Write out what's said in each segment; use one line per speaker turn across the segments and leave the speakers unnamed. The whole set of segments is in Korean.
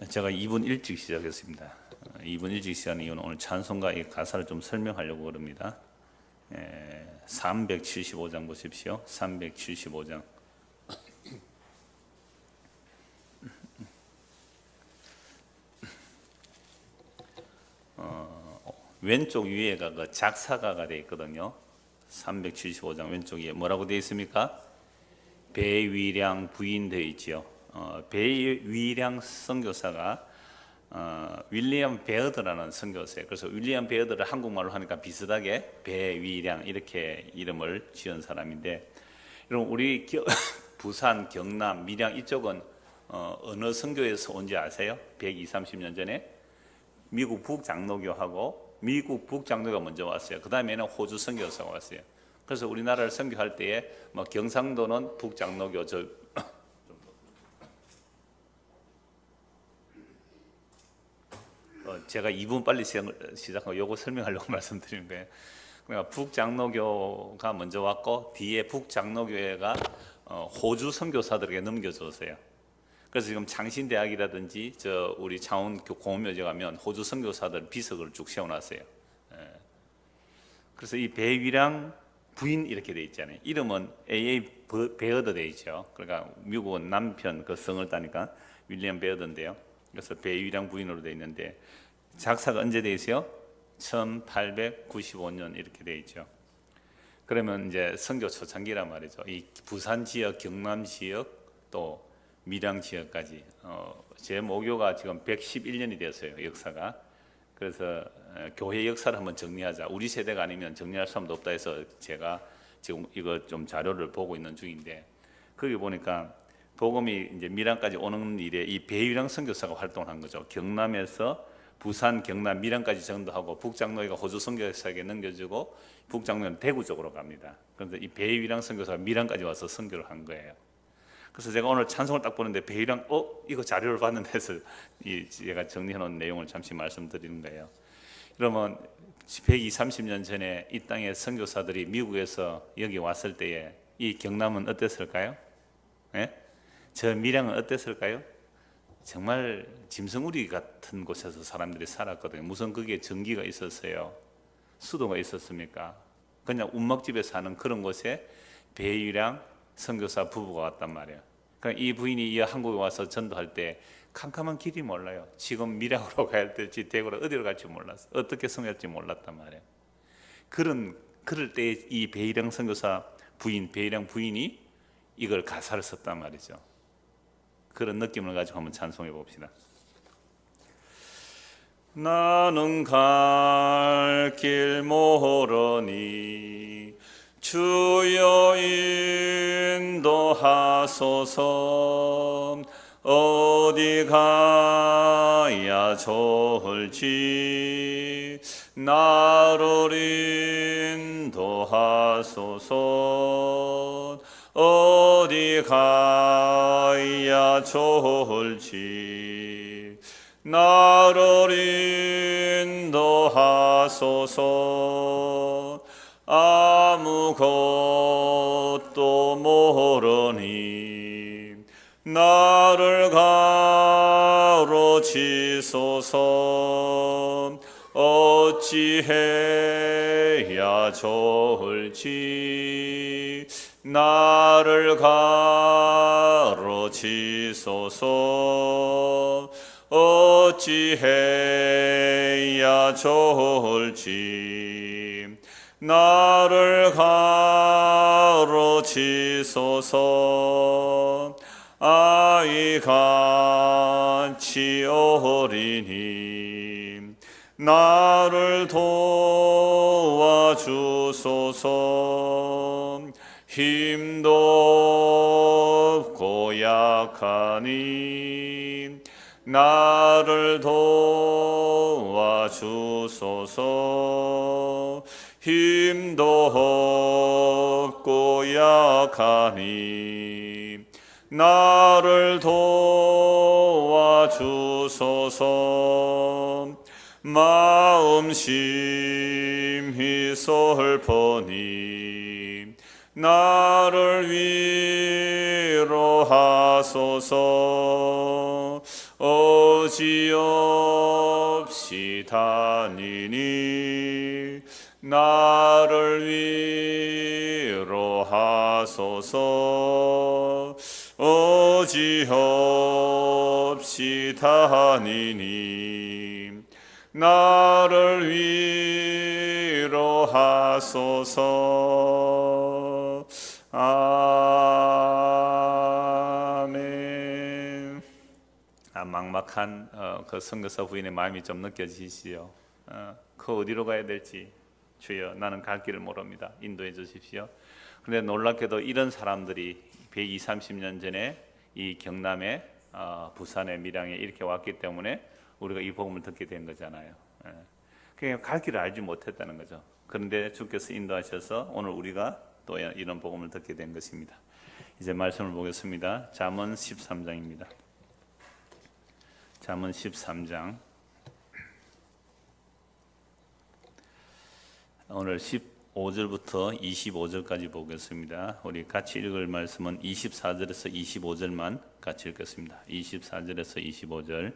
제가 2분 일찍 시작했습니다. 2분 일찍 시작한 이유는 오늘 찬송가 이 가사를 좀 설명하려고 그럽니다. 375장 보십시오. 375장. 왼쪽 위에가 그 작사가가 되어 있거든요. 375장 왼쪽 위에 뭐라고 되어 있습니까? 배위량 부인 되어 있지요. 배위량 선교사가 윌리엄 베어드라는 선교사예요. 그래서 윌리엄 베어드를 한국말로 하니까 비슷하게 배위량 이렇게 이름을 지은 사람인데, 여러분 우리 부산, 경남, 밀양 이쪽은 어느 선교에서 온지 아세요? 120, 30년 전에 미국 북장로교하고 미국 북장로가 먼저 왔어요. 그 다음에는 호주 선교사가 왔어요. 그래서 우리나라를 선교할 때에 뭐 경상도는 북장로교, 제가 2분 빨리 시작하고 요거 설명하려고 말씀드리는 거예요. 그러니까 북장로교가 먼저 왔고 뒤에 북장로교회가 호주 선교사들에게 넘겨줬어요. 그래서 지금 창신대학이라든지 우리 창원 공업묘지 가면 호주 선교사들 비석을 쭉 세워놨어요. 그래서 이 배위량 부인 이렇게 돼 있잖아요. 이름은 A.A. 베어드 돼 있죠. 그러니까 미국은 남편 그 성을 따니까 윌리엄 베어드인데요. 그래서 배위량 부인으로 돼 있는데 작사가 언제 돼 있어요? 1895년 이렇게 돼 있죠. 그러면 이제 선교 초창기란 말이죠. 이 부산 지역, 경남 지역, 또 밀양 지역까지 제 모교가 지금 111년이 되었어요. 역사가. 그래서 교회 역사를 한번 정리하자. 우리 세대가 아니면 정리할 사람도 없다 해서 제가 지금 이거 좀 자료를 보고 있는 중인데, 거기 보니까 복음이 이제 밀양까지 오는 일에 이 배위량 선교사가 활동한 거죠. 경남에서 부산, 경남, 밀양까지 전도하고 북장로회가 호주 선교사에게 넘겨주고 북장로회는 대구 쪽으로 갑니다. 그런데 이 배위량 선교사가 밀양까지 와서 선교를 한 거예요. 그래서 제가 오늘 찬송을 딱 보는데 배위량 이거 자료를 봤는데 해서 제가 정리해 놓은 내용을 잠시 말씀드리는 거예요. 그러면 120, 30년 전에 이 땅의 선교사들이 미국에서 여기 왔을 때에 이 경남은 어땠을까요? 예? 저 밀양은 어땠을까요? 정말 짐승우리 같은 곳에서 사람들이 살았거든요. 무슨 거기에 전기가 있었어요? 수도가 있었습니까? 그냥 운막집에 사는 그런 곳에 배위량 선교사 부부가 왔단 말이에요. 그러니까 이 부인이 이 한국에 와서 전도할 때 캄캄한 길이 몰라요. 지금 밀양으로 가야 될지 대구로 어디로 갈지 몰랐어. 어떻게 성할지 몰랐단 말이에요. 그럴 때 이 배위량 선교사 부인, 배위량 부인이 이걸 가사를 썼단 말이죠. 그런 느낌을 가지고 한번 찬송해 봅시다. 나는 갈 길 모르니 주여 인도하소서. 어디 가야 좋을지 나를 인도하소서. 어디 가야 좋을지 나를 인도하소서. 아무것도 모르니 나를 가르치소서. 어찌해야 좋을지 나를 가르치소서. 어찌해야 좋을지 나를 가르치소서. 아이같이 어리니 나를 도와주소서. 힘도 없고 약하니 나를 도와주소서. 힘도 없고 약하니 나를 도와주소서. 마음 심히 슬퍼니 나를 위로하소서. 어찌 어지없이 다니니 나를 위로하소서. 어지없이 다니니 나를 위로하소서. 아멘. 막막한 그 선교사 부인의 마음이 좀 느껴지시죠? 그 어디로 가야 될지, 주여 나는 갈 길을 모릅니다. 인도해 주십시오. 그런데 놀랍게도 이런 사람들이 120, 30년 전에 이 경남에 부산에 밀양에 이렇게 왔기 때문에 우리가 이 복음을 듣게 된 거잖아요. 그냥 갈 길을 알지 못했다는 거죠. 그런데 주께서 인도하셔서 오늘 우리가 또 이런 복음을 듣게 된 것입니다. 이제 말씀을 보겠습니다. 잠언 13장입니다. 잠언 13장. 오늘 15절부터 25절까지 보겠습니다. 우리 같이 읽을 말씀은 24절에서 25절만 같이 읽겠습니다. 24절에서 25절.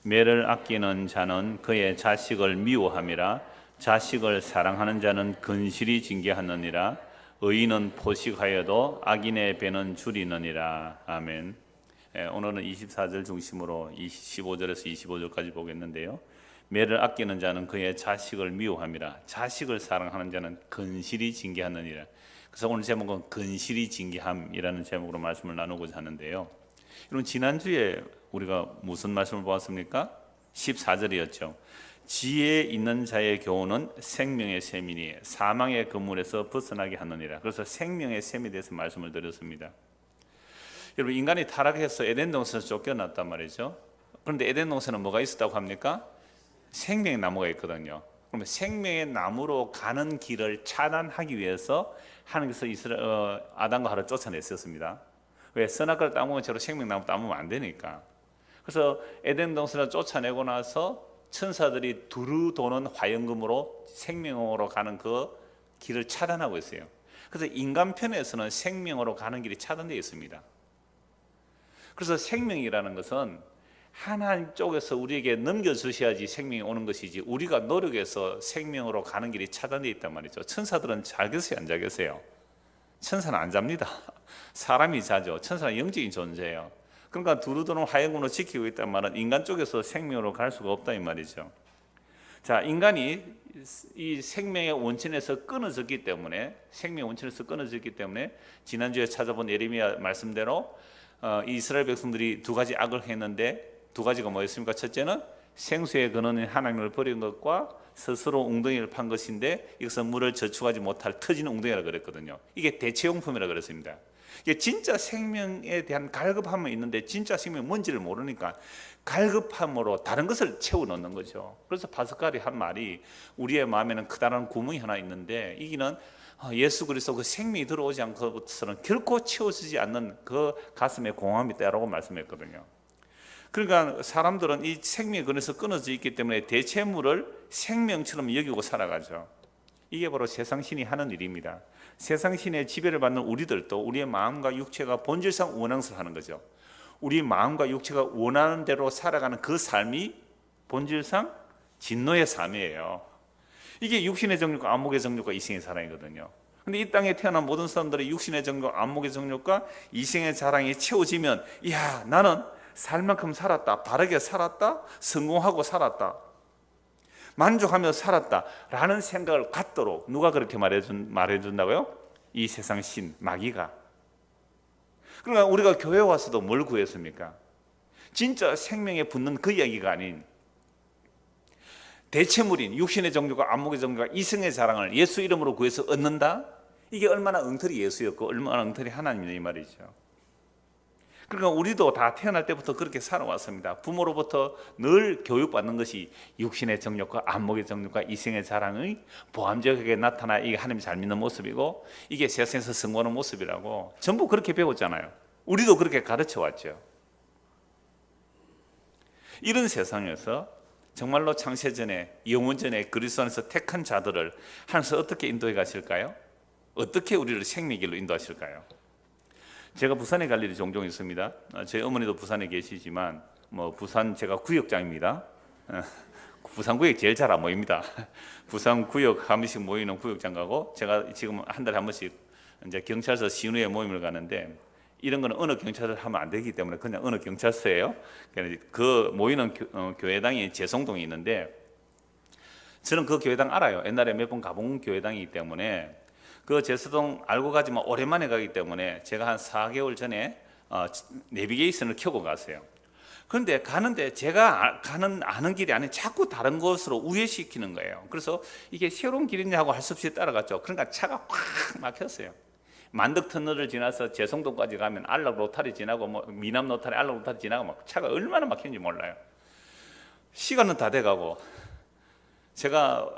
매를 아끼는 자는 그의 자식을 미워함이라. 자식을 사랑하는 자는 근실히 징계하느니라. 의인은 포식하여도 악인의 배는 줄이느니라. 아멘. 오늘은 24절 중심으로 15절에서 25절까지 보겠는데요. 매를 아끼는 자는 그의 자식을 미워함이라. 자식을 사랑하는 자는 근실히 징계하느니라. 그래서 오늘 제목은 근실히 징계함이라는 제목으로 말씀을 나누고자 하는데요. 여러분, 지난주에 우리가 무슨 말씀을 보았습니까? 14절이었죠. 지혜 있는 자의 교훈은 생명의 샘이니 사망의 그물에서 벗어나게 하느니라. 그래서 생명의 샘에 대해서 말씀을 드렸습니다. 여러분, 인간이 타락해서 에덴 동산에서 쫓겨났단 말이죠. 그런데 에덴 동산에는 뭐가 있었다고 합니까? 생명의 나무가 있거든요. 그러면 생명의 나무로 가는 길을 차단하기 위해서 하나님께서 아담과 하와를 쫓아냈었습니다. 왜? 선악과를 따먹은 채로 생명나무 따먹으면 안 되니까. 그래서 에덴 동산을 쫓아내고 나서 천사들이 두루 도는 화염금으로 생명으로 가는 그 길을 차단하고 있어요. 그래서 인간 편에서는 생명으로 가는 길이 차단되어 있습니다. 그래서 생명이라는 것은 하나님 쪽에서 우리에게 넘겨주셔야지 생명이 오는 것이지, 우리가 노력해서 생명으로 가는 길이 차단되어 있단 말이죠. 천사들은 잘 계세요, 안 잘 계세요? 천사는 안 잡니다. 사람이 자죠. 천사는 영적인 존재예요. 그러니까 두루두루 화염금으로 지키고 있단 말은 인간 쪽에서 생명으로 갈 수가 없다 이 말이죠. 자, 인간이 이 생명의 원천에서 끊어졌기 때문에, 생명의 원천에서 끊어졌기 때문에 지난주에 찾아본 예레미야 말씀대로 이스라엘 백성들이 두 가지 악을 했는데, 두 가지가 뭐였습니까? 첫째는 생수의 근원인 하나님을 버린 것과 스스로 웅덩이를 판 것인데, 이것은 물을 저축하지 못할 터지는 웅덩이라고 그랬거든요. 이게 대체용품이라고 그랬습니다. 이게 진짜 생명에 대한 갈급함은 있는데 진짜 생명이 뭔지를 모르니까 갈급함으로 다른 것을 채워 넣는 거죠. 그래서 파스칼이 한 말이, 우리의 마음에는 크다란 구멍이 하나 있는데 이기는 예수 그리스도 그 생명이 들어오지 않고서는 결코 채워지지 않는 그 가슴에 공허함이 있다라고 말씀했거든요. 그러니까 사람들은 이 생명의 근원에서 끊어져 있기 때문에 대체물을 생명처럼 여기고 살아가죠. 이게 바로 세상신이 하는 일입니다. 세상신의 지배를 받는 우리들도 우리의 마음과 육체가 본질상 원앙스를 하는 거죠. 우리 마음과 육체가 원하는 대로 살아가는 그 삶이 본질상 진노의 삶이에요. 이게 육신의 정욕과 안목의 정욕과 이생의 자랑이거든요. 근데 이 땅에 태어난 모든 사람들의 육신의 정욕, 안목의 정욕과 이생의 자랑이 채워지면, 이야, 나는 살 만큼 살았다, 바르게 살았다, 성공하고 살았다, 만족하며 살았다 라는 생각을 갖도록 누가 그렇게 말해준다고요? 이 세상 신, 마귀가. 그러니까 우리가 교회 와서도 뭘 구했습니까? 진짜 생명에 붙는 그 이야기가 아닌 대체물인 육신의 정욕과 안목의 정욕과 이성의 자랑을 예수 이름으로 구해서 얻는다? 이게 얼마나 엉터리 예수였고 얼마나 엉터리 하나님이냐 이 말이죠. 그러니까 우리도 다 태어날 때부터 그렇게 살아왔습니다. 부모로부터 늘 교육받는 것이 육신의 정욕과 안목의 정욕과 이성의 자랑의 보암직하게 나타나 이게 하나님 잘 믿는 모습이고, 이게 세상에서 성공하는 모습이라고 전부 그렇게 배웠잖아요. 우리도 그렇게 가르쳐 왔죠. 이런 세상에서 정말로 창세전에, 영원전에 그리스도 안에서 택한 자들을 하나님께서 어떻게 인도해 가실까요? 어떻게 우리를 생명의 길로 인도하실까요? 제가 부산에 갈 일이 종종 있습니다. 저희 어머니도 부산에 계시지만 뭐 부산 제가 구역장입니다. 부산구역 제일 잘 안 모입니다. 부산구역 한 번씩 모이는 구역장 가고, 제가 지금 한 달에 한 번씩 이제 경찰서 시의회 모임을 가는데, 이런 거는 어느 경찰을 하면 안 되기 때문에 그냥 어느 경찰서예요. 그 모이는 교회당이 재성동에 있는데, 저는 그 교회당 알아요. 옛날에 몇 번 가본 교회당이기 때문에. 그 재성동 알고 가지만 오랜만에 가기 때문에 제가 한 4개월 전에 내비게이션을 켜고 갔어요. 그런데 가는데 제가 아는 길이 아니라 자꾸 다른 곳으로 우회시키는 거예요. 그래서 이게 새로운 길이냐고 할 수 없이 따라갔죠. 그러니까 차가 꽉 막혔어요. 만덕터널을 지나서 재성동까지 가면 안락 로타리 지나고 뭐 미남 로타리, 안락 로타리 지나고 막 차가 얼마나 막히는지 몰라요. 시간은 다 돼가고, 제가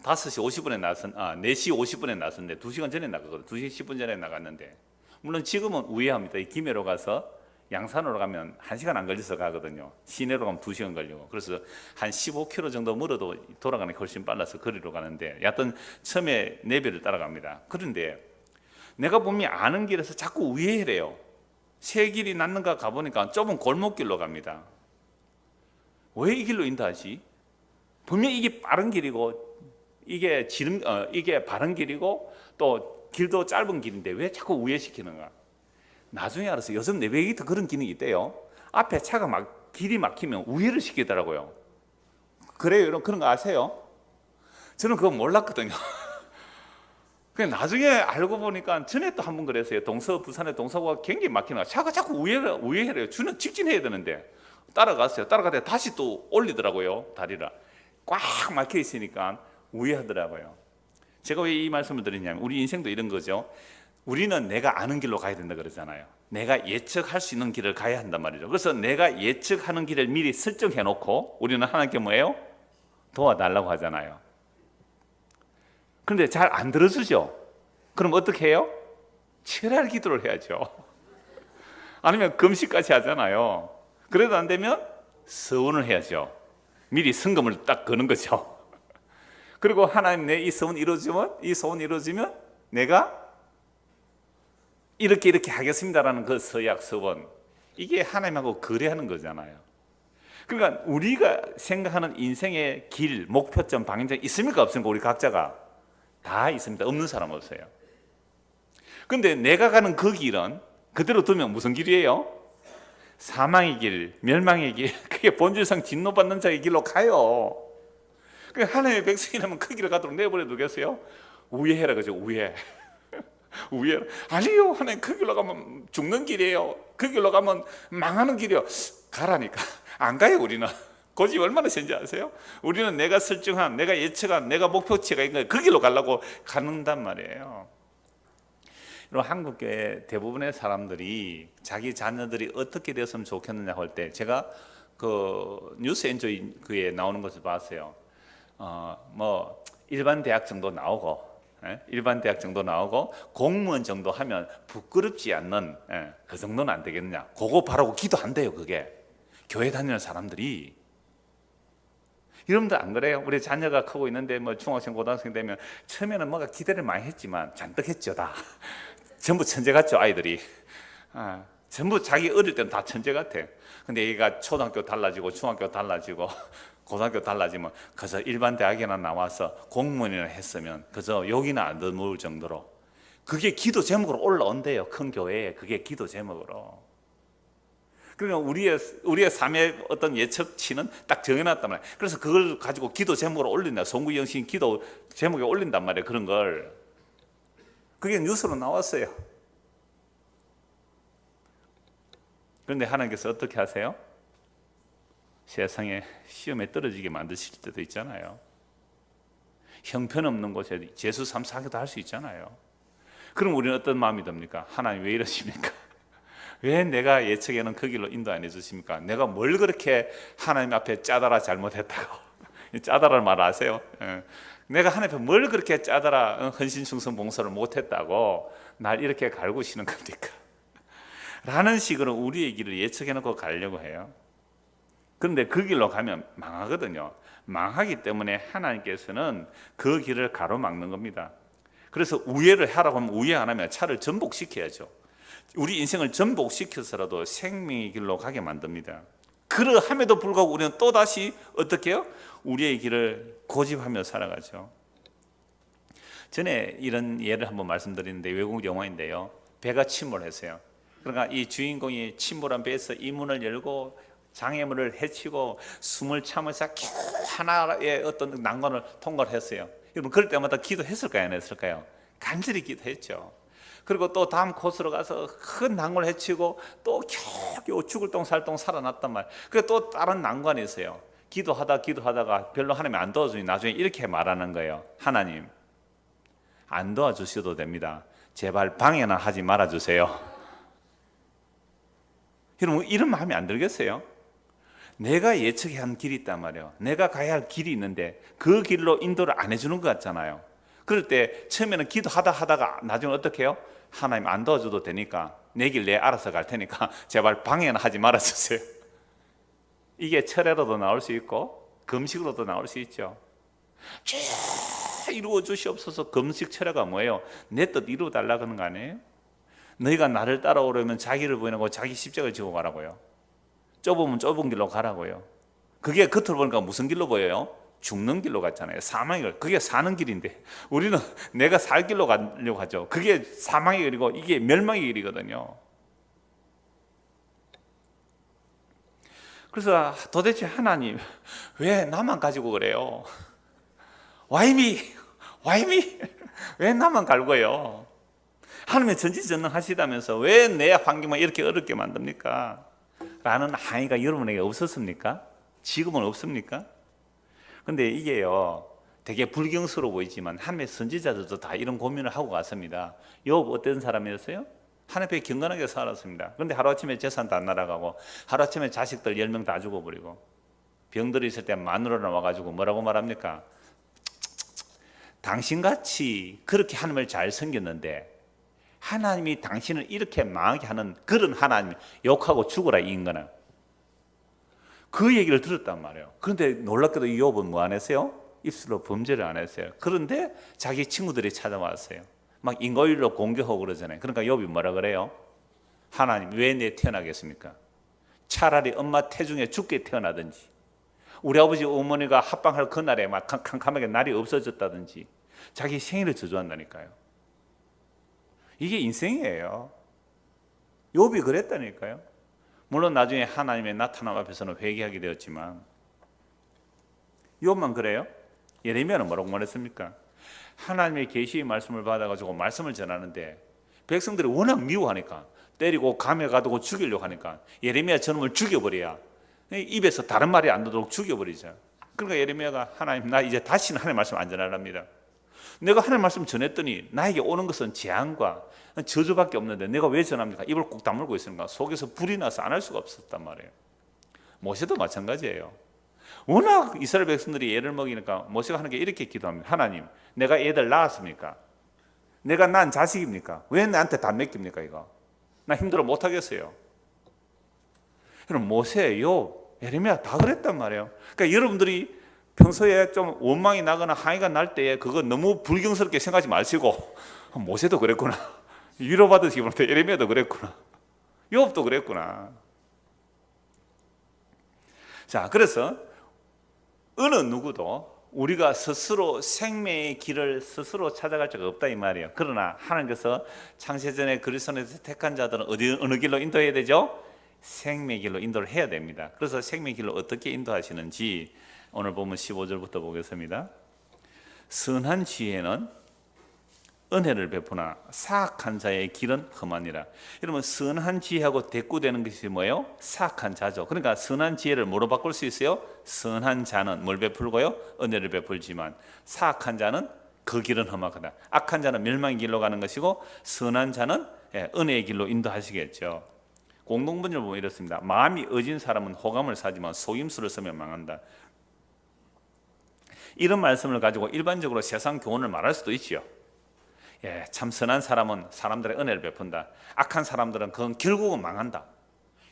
5시 50분에 4시 50분에 나섰는데 2시간 전에 나가거든요. 2시 10분 전에 나갔는데, 물론 지금은 우회합니다. 이 김해로 가서 양산으로 가면 1시간 안 걸려서 가거든요. 시내로 가면 2시간 걸리고. 그래서 한 15km 정도 멀어도 돌아가는 게 훨씬 빨라서 거리로 가는데, 여하튼 처음에 내비를 따라갑니다. 그런데 내가 분명히 아는 길에서 자꾸 우회해래요. 새 길이 낫는가 가보니까 좁은 골목길로 갑니다. 왜 이 길로 인도하지? 분명히 이게 빠른 길이고 이게 바른 길이고 또 길도 짧은 길인데 왜 자꾸 우회시키는가? 나중에 알았어요. 요즘 내비게이터 그런 기능이 있대요. 앞에 차가 길이 막히면 우회를 시키더라고요. 그래요? 여러분 그런 거 아세요? 저는 그거 몰랐거든요. 그냥 나중에 알고 보니까 전에 또 한 번 그랬어요. 부산의 동서고가 굉장히 막히는 거야. 차가 자꾸 우회해요. 주는 직진해야 되는데 따라갔어요. 따라가다 다시 또 올리더라고요. 다리를 꽉 막혀 있으니까 우회하더라고요. 제가 왜 이 말씀을 드리냐면, 우리 인생도 이런 거죠. 우리는 내가 아는 길로 가야 된다 그러잖아요. 내가 예측할 수 있는 길을 가야 한단 말이죠. 그래서 내가 예측하는 길을 미리 설정해 놓고 우리는 하나님께 뭐예요? 도와달라고 하잖아요. 그런데 잘 안 들어주죠. 그럼 어떻게 해요? 철야의 기도를 해야죠. 아니면 금식까지 하잖아요. 그래도 안 되면 서원을 해야죠. 미리 성금을 딱 거는 거죠. 그리고 하나님, 내 이 소원 이루어지면 내가 이렇게 하겠습니다라는 그 서약, 서원, 이게 하나님하고 거래하는 거잖아요. 그러니까 우리가 생각하는 인생의 길, 목표점, 방향점 있습니까? 없습니까? 우리 각자가 다 있습니다. 없는 사람 없어요. 그런데 내가 가는 그 길은 그대로 두면 무슨 길이에요? 사망의 길, 멸망의 길, 그게 본질상 진노받는 자의 길로 가요. 하나님의 백성이라면 그 길을 가도록 내버려 두겠어요? 우회해라 그죠? 우회. 아니요, 하나님 그 길로 가면 죽는 길이에요. 그 길로 가면 망하는 길이에요. 가라니까. 안 가요. 우리는 고집 얼마나 센지 아세요? 우리는 내가 설정한, 내가 예측한, 내가 목표치가 있는 그 길로 가려고 가는단 말이에요. 여러분, 한국교회 대부분의 사람들이 자기 자녀들이 어떻게 되었으면 좋겠느냐 할 때, 제가 그 뉴스 엔조이에 나오는 것을 봤어요. 뭐 일반 대학 정도 나오고, 일반 대학 정도 나오고 공무원 정도 하면 부끄럽지 않는, 그 정도는 안 되겠느냐. 그거 바라고 기도한대요. 그게 교회 다니는 사람들이. 여러분들 안 그래요? 우리 자녀가 크고 있는데 뭐 중학생, 고등학생 되면 처음에는 뭐가 기대를 많이 했지만 잔뜩 했죠. 다 전부 천재 같죠. 아이들이 전부 자기 어릴 때는 다 천재 같아. 근데 얘가 초등학교 달라지고 중학교 달라지고 고등학교 달라지면 그저 일반 대학이나 나와서 공무원이나 했으면 그저 욕이나 안 듣는 정도로, 그게 기도 제목으로 올라온대요. 큰 교회에 그게 기도 제목으로. 그러니까 우리의 삶의 어떤 예측치는 딱 정해놨단 말이에요. 그래서 그걸 가지고 기도 제목으로 올린다. 송구영신 기도 제목에 올린단 말이에요. 그런 걸. 그게 뉴스로 나왔어요. 그런데 하나님께서 어떻게 하세요? 세상에 시험에 떨어지게 만드실 때도 있잖아요. 형편없는 곳에 재수 3, 4기도 할 수 있잖아요. 그럼 우리는 어떤 마음이 듭니까? 하나님 왜 이러십니까? 왜 내가 예측에는 그 길로 인도 안 해주십니까? 내가 뭘 그렇게 하나님 앞에 짜다라 잘못했다고. 짜다라는 말 아세요? 내가 하나님 앞에 뭘 그렇게 짜다라 헌신, 충성, 봉사를 못했다고 날 이렇게 갈구시는 겁니까? 라는 식으로 우리의 길을 예측해놓고 가려고 해요. 그런데 그 길로 가면 망하거든요. 망하기 때문에 하나님께서는 그 길을 가로막는 겁니다. 그래서 우회를 하라고 하면 우회 안 하면 차를 전복시켜야죠. 우리 인생을 전복시켜서라도 생명의 길로 가게 만듭니다. 그러함에도 불구하고 우리는 또다시 어떻게 해요? 우리의 길을 고집하며 살아가죠. 전에 이런 예를 한번 말씀드리는데 외국 영화인데요, 배가 침몰했어요. 그러니까 이 주인공이 침몰한 배에서 이 문을 열고 장애물을 헤치고 숨을 참으면서 겨우 하나의 어떤 난관을 통과를 했어요. 여러분 그럴 때마다 기도했을까요? 안 했을까요? 간절히 기도했죠. 그리고 또 다음 코스로 가서 큰 난관을 헤치고 또 겨우 죽을 똥 살 똥 살아났단 말이에요. 그리고 또 다른 난관이 있어요. 기도하다가 별로 하나님이 안 도와주니 나중에 이렇게 말하는 거예요. 하나님, 안 도와주셔도 됩니다. 제발 방해나 하지 말아주세요. 여러분 이런 마음이 안 들겠어요? 내가 예측한 길이 있단 말이에요. 내가 가야 할 길이 있는데 그 길로 인도를 안 해주는 것 같잖아요. 그럴 때 처음에는 기도하다가 나중에 어떻게 해요? 하나님 안 도와줘도 되니까 내 길 내 알아서 갈 테니까 제발 방해는 하지 말아주세요. 이게 철회로도 나올 수 있고 금식으로도 나올 수 있죠. 쭉 이루어 주시옵소서. 금식 철회가 뭐예요? 내 뜻 이루어 달라고 하는 거 아니에요? 너희가 나를 따라오려면 자기를 부인하고 자기 십자가를 지고 가라고요. 좁으면 좁은 길로 가라고요. 그게 겉으로 보니까 무슨 길로 보여요? 죽는 길로 갔잖아요. 사망의 길. 그게 사는 길인데 우리는 내가 살 길로 가려고 하죠. 그게 사망의 길이고 이게 멸망의 길이거든요. 그래서 도대체 하나님 왜 나만 가지고 그래요? Why me? 왜 나만 갈고요? 하나님의 전지전능하시다면서 왜 내 환경만 이렇게 어렵게 만듭니까? 라는 항의가 여러분에게 없었습니까? 지금은 없습니까? 근데 이게요 되게 불경스러워 보이지만 하나님의 선지자들도 다 이런 고민을 하고 갔습니다. 욥 어떤 사람이었어요? 하나님 앞에 경건하게 살았습니다. 그런데 하루아침에 재산 다 날아가고 하루아침에 자식들 10명 다 죽어버리고 병들이 있을 때 마누라나 와가지고 뭐라고 말합니까? 당신같이 그렇게 하나님을 잘 섬겼는데 하나님이 당신을 이렇게 망하게 하는 그런 하나님 욕하고 죽어라 이 인간아. 그 얘기를 들었단 말이에요. 그런데 놀랍게도 욥은 뭐 안 했어요? 입술로 범죄를 안 했어요. 그런데 자기 친구들이 찾아왔어요. 막 인과율로 공격하고 그러잖아요. 그러니까 욥이 뭐라 그래요? 하나님 왜 내 태어나겠습니까? 차라리 엄마 태중에 죽게 태어나든지 우리 아버지 어머니가 합방할 그날에 막 캄캄하게 날이 없어졌다든지 자기 생일을 저주한다니까요. 이게 인생이에요. 욥이 그랬다니까요. 물론 나중에 하나님의 나타남 앞에서는 회개하게 되었지만 욥만 그래요? 예레미야는 뭐라고 말했습니까? 하나님의 계시의 말씀을 받아가지고 말씀을 전하는데 백성들이 워낙 미워하니까 때리고 감에 가두고 죽이려고 하니까 예레미야 저놈을 죽여버려야 입에서 다른 말이 안 나도록 죽여버리죠. 그러니까 예레미야가 하나님 나 이제 다시는 하나님 말씀 안 전하랍니다. 내가 하나님 말씀 전했더니 나에게 오는 것은 재앙과 저주밖에 없는데 내가 왜 전합니까? 입을 꼭 다물고 있으니까 속에서 불이 나서 안 할 수가 없었단 말이에요. 모세도 마찬가지예요. 워낙 이스라엘 백성들이 애를 먹이니까 모세가 하는 게 이렇게 기도합니다. 하나님 내가 애들 낳았습니까? 내가 난 자식입니까? 왜 나한테 다 맡깁니까 이거? 나 힘들어 못하겠어요. 그럼 모세, 욥, 예레미야 다 그랬단 말이에요. 그러니까 여러분들이 평소에 좀 원망이 나거나 항의가 날 때에 그거 너무 불경스럽게 생각하지 마시고 모세도 그랬구나, 위로받으시기 바랍니다. 예레미야도 그랬구나, 욥도 그랬구나. 자, 그래서 어느 누구도 우리가 스스로 생명의 길을 스스로 찾아갈 자가 없다 이 말이에요. 그러나 하나님께서 창세전에 그리스도에서 택한 자들은 어느 길로 인도해야 되죠? 생명의 길로 인도를 해야 됩니다. 그래서 생명의 길로 어떻게 인도하시는지 오늘 보면 15절부터 보겠습니다. 선한 지혜는 은혜를 베푸나 사악한 자의 길은 험하니라. 여러분 선한 지혜하고 대꾸되는 것이 뭐예요? 사악한 자죠. 그러니까 선한 지혜를 뭐로 바꿀 수 있어요? 선한 자는 뭘 베풀고요? 은혜를 베풀지만 사악한 자는 그 길은 험하다. 악한 자는 멸망의 길로 가는 것이고 선한 자는 은혜의 길로 인도하시겠죠. 공동번역을 보면 이렇습니다. 마음이 어진 사람은 호감을 사지만 속임수를 쓰면 망한다. 이런 말씀을 가지고 일반적으로 세상 교훈을 말할 수도 있지요. 참 선한 사람은 사람들의 은혜를 베푼다. 악한 사람들은 그건 결국은 망한다.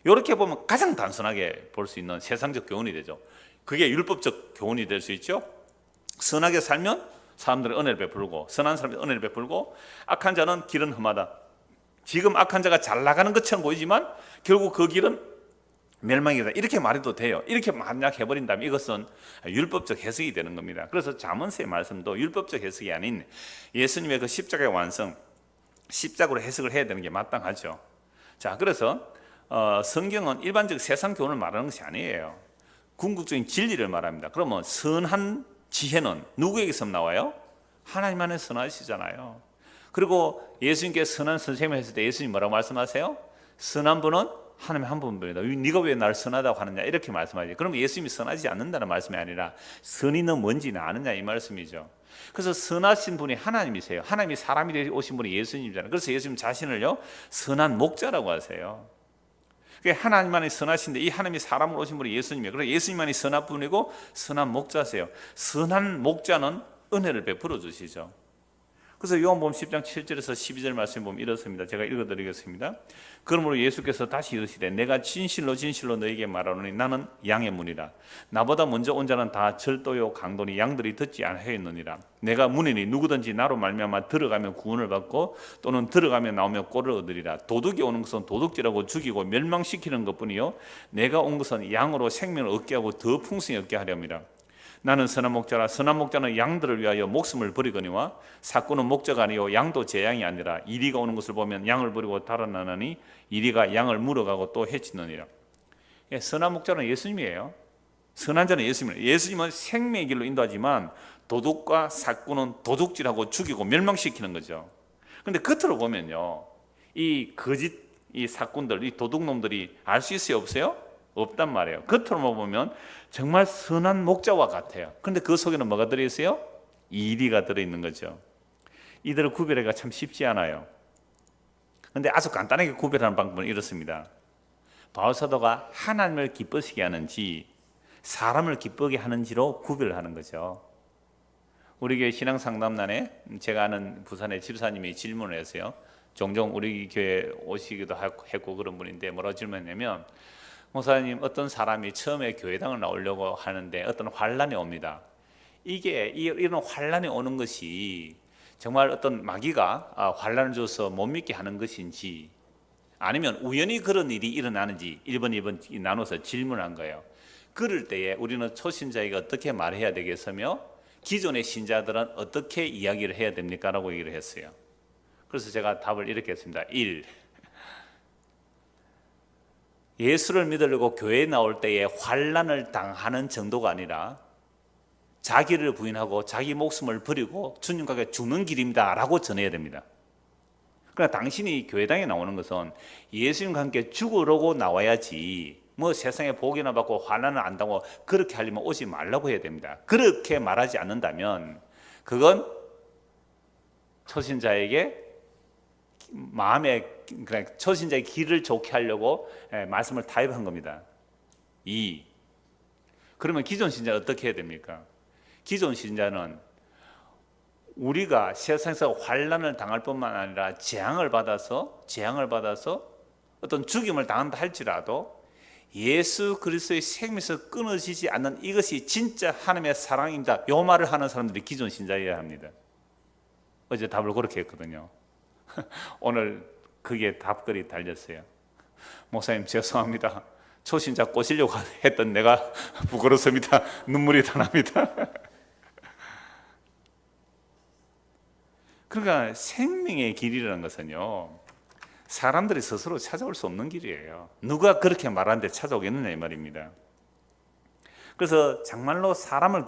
이렇게 보면 가장 단순하게 볼 수 있는 세상적 교훈이 되죠. 그게 율법적 교훈이 될 수 있죠. 선하게 살면 사람들의 은혜를 베풀고 선한 사람의 은혜를 베풀고 악한 자는 길은 험하다. 지금 악한 자가 잘 나가는 것처럼 보이지만 결국 그 길은 멸망이다 이렇게 말해도 돼요. 이렇게 만약 해버린다면 이것은 율법적 해석이 되는 겁니다. 그래서 잠언서의 말씀도 율법적 해석이 아닌 예수님의 그 십자가의 완성, 십자가로 해석을 해야 되는 게 마땅하죠. 자, 그래서 성경은 일반적 세상 교훈을 말하는 것이 아니에요. 궁극적인 진리를 말합니다. 그러면 선한 지혜는 누구에게서 나와요? 하나님 안에 선하시잖아요. 그리고 예수님께서 선한 선생님을 했을 때 예수님 뭐라고 말씀하세요? 선한 분은 하나님의 한 분뿐이다. 네가 왜 나를 선하다고 하느냐 이렇게 말씀하죠. 그러면 예수님이 선하지 않는다는 말씀이 아니라 선이 너 뭔지는 아느냐 이 말씀이죠. 그래서 선하신 분이 하나님이세요. 하나님이 사람이 되어 오신 분이 예수님이잖아요. 그래서 예수님 자신을요 선한 목자라고 하세요. 하나님만이 선하신데 이 하나님이 사람으로 오신 분이 예수님이에요. 그래서 예수님만이 선한 분이고 선한 목자세요. 선한 목자는 은혜를 베풀어 주시죠. 그래서 요한복음 10장 7절에서 12절 말씀 보면 이렇습니다. 제가 읽어드리겠습니다. 그러므로 예수께서 다시 이르시되 내가 진실로 진실로 너에게 말하노니 나는 양의 문이라. 나보다 먼저 온 자는 다 절도요 강도니 양들이 듣지 아니하였느니라. 내가 문이니 누구든지 나로 말미암아 들어가면 구원을 받고 또는 들어가면 나오며 꼴을 얻으리라. 도둑이 오는 것은 도둑질하고 죽이고 멸망시키는 것뿐이요 내가 온 것은 양으로 생명을 얻게 하고 더 풍성히 얻게 하렵니다. 나는 선한 목자라. 선한 목자는 양들을 위하여 목숨을 버리거니와 사꾼은 목자가 아니요 양도 제 양이 아니라 이리가 오는 것을 보면 양을 버리고 달아나느니 이리가 양을 물어가고 또 해치느니라. 선한 목자는 예수님이에요. 선한 자는 예수님이에요. 예수님은 생명의 길로 인도하지만 도둑과 사꾼은 도둑질하고 죽이고 멸망시키는 거죠. 그런데 겉으로 보면요 이 거짓 이 사꾼들 이 도둑놈들이 알 수 있어요 없어요? 없단 말이에요. 겉으로만 보면 정말 선한 목자와 같아요. 그런데 그 속에는 뭐가 들어있어요? 이리가 들어있는 거죠. 이들을 구별하기가 참 쉽지 않아요. 그런데 아주 간단하게 구별하는 방법은 이렇습니다. 바울사도가 하나님을 기쁘시게 하는지 사람을 기쁘게 하는지로 구별하는 거죠. 우리 교회 신앙상담단에 제가 아는 부산의 집사님이 질문을 했어요. 종종 우리 교회 오시기도 했고 그런 분인데 뭐라고 질문했냐면 목사님 어떤 사람이 처음에 교회당을 나오려고 하는데 어떤 환란이 옵니다. 이게 이런 환란이 오는 것이 정말 어떤 마귀가 환란을 줘서 못 믿게 하는 것인지 아니면 우연히 그런 일이 일어나는지 1번, 2번 나눠서 질문한 거예요. 그럴 때에 우리는 초신자에게 어떻게 말해야 되겠으며 기존의 신자들은 어떻게 이야기를 해야 됩니까? 라고 얘기를 했어요. 그래서 제가 답을 이렇게 했습니다. 1. 예수를 믿으려고 교회에 나올 때에 환난을 당하는 정도가 아니라 자기를 부인하고 자기 목숨을 버리고 주님과 죽는 길입니다 라고 전해야 됩니다. 그러나 당신이 교회당에 나오는 것은 예수님과 함께 죽으려고 나와야지 뭐 세상에 복이나 받고 환난을 안 당하고 그렇게 하려면 오지 말라고 해야 됩니다. 그렇게 말하지 않는다면 그건 초신자에게 마음에 초신자의 길을 좋게 하려고 말씀을 타협한 겁니다. 2. 그러면 기존 신자는 어떻게 해야 됩니까? 기존 신자는 우리가 세상에서 환난을 당할 뿐만 아니라 재앙을 받아서 어떤 죽임을 당한다 할지라도 예수 그리스도의 생명에서 끊어지지 않는 이것이 진짜 하나님의 사랑입니다. 이 말을 하는 사람들이 기존 신자여야 합니다. 어제 답을 그렇게 했거든요. 오늘 그게 답글이 달렸어요. 목사님 죄송합니다. 초신자 꼬시려고 했던 내가 부끄럽습니다. 눈물이 다 납니다. 그러니까 생명의 길이라는 것은요 사람들이 스스로 찾아올 수 없는 길이에요. 누가 그렇게 말하는데 찾아오겠느냐 이 말입니다. 그래서 정말로 사람의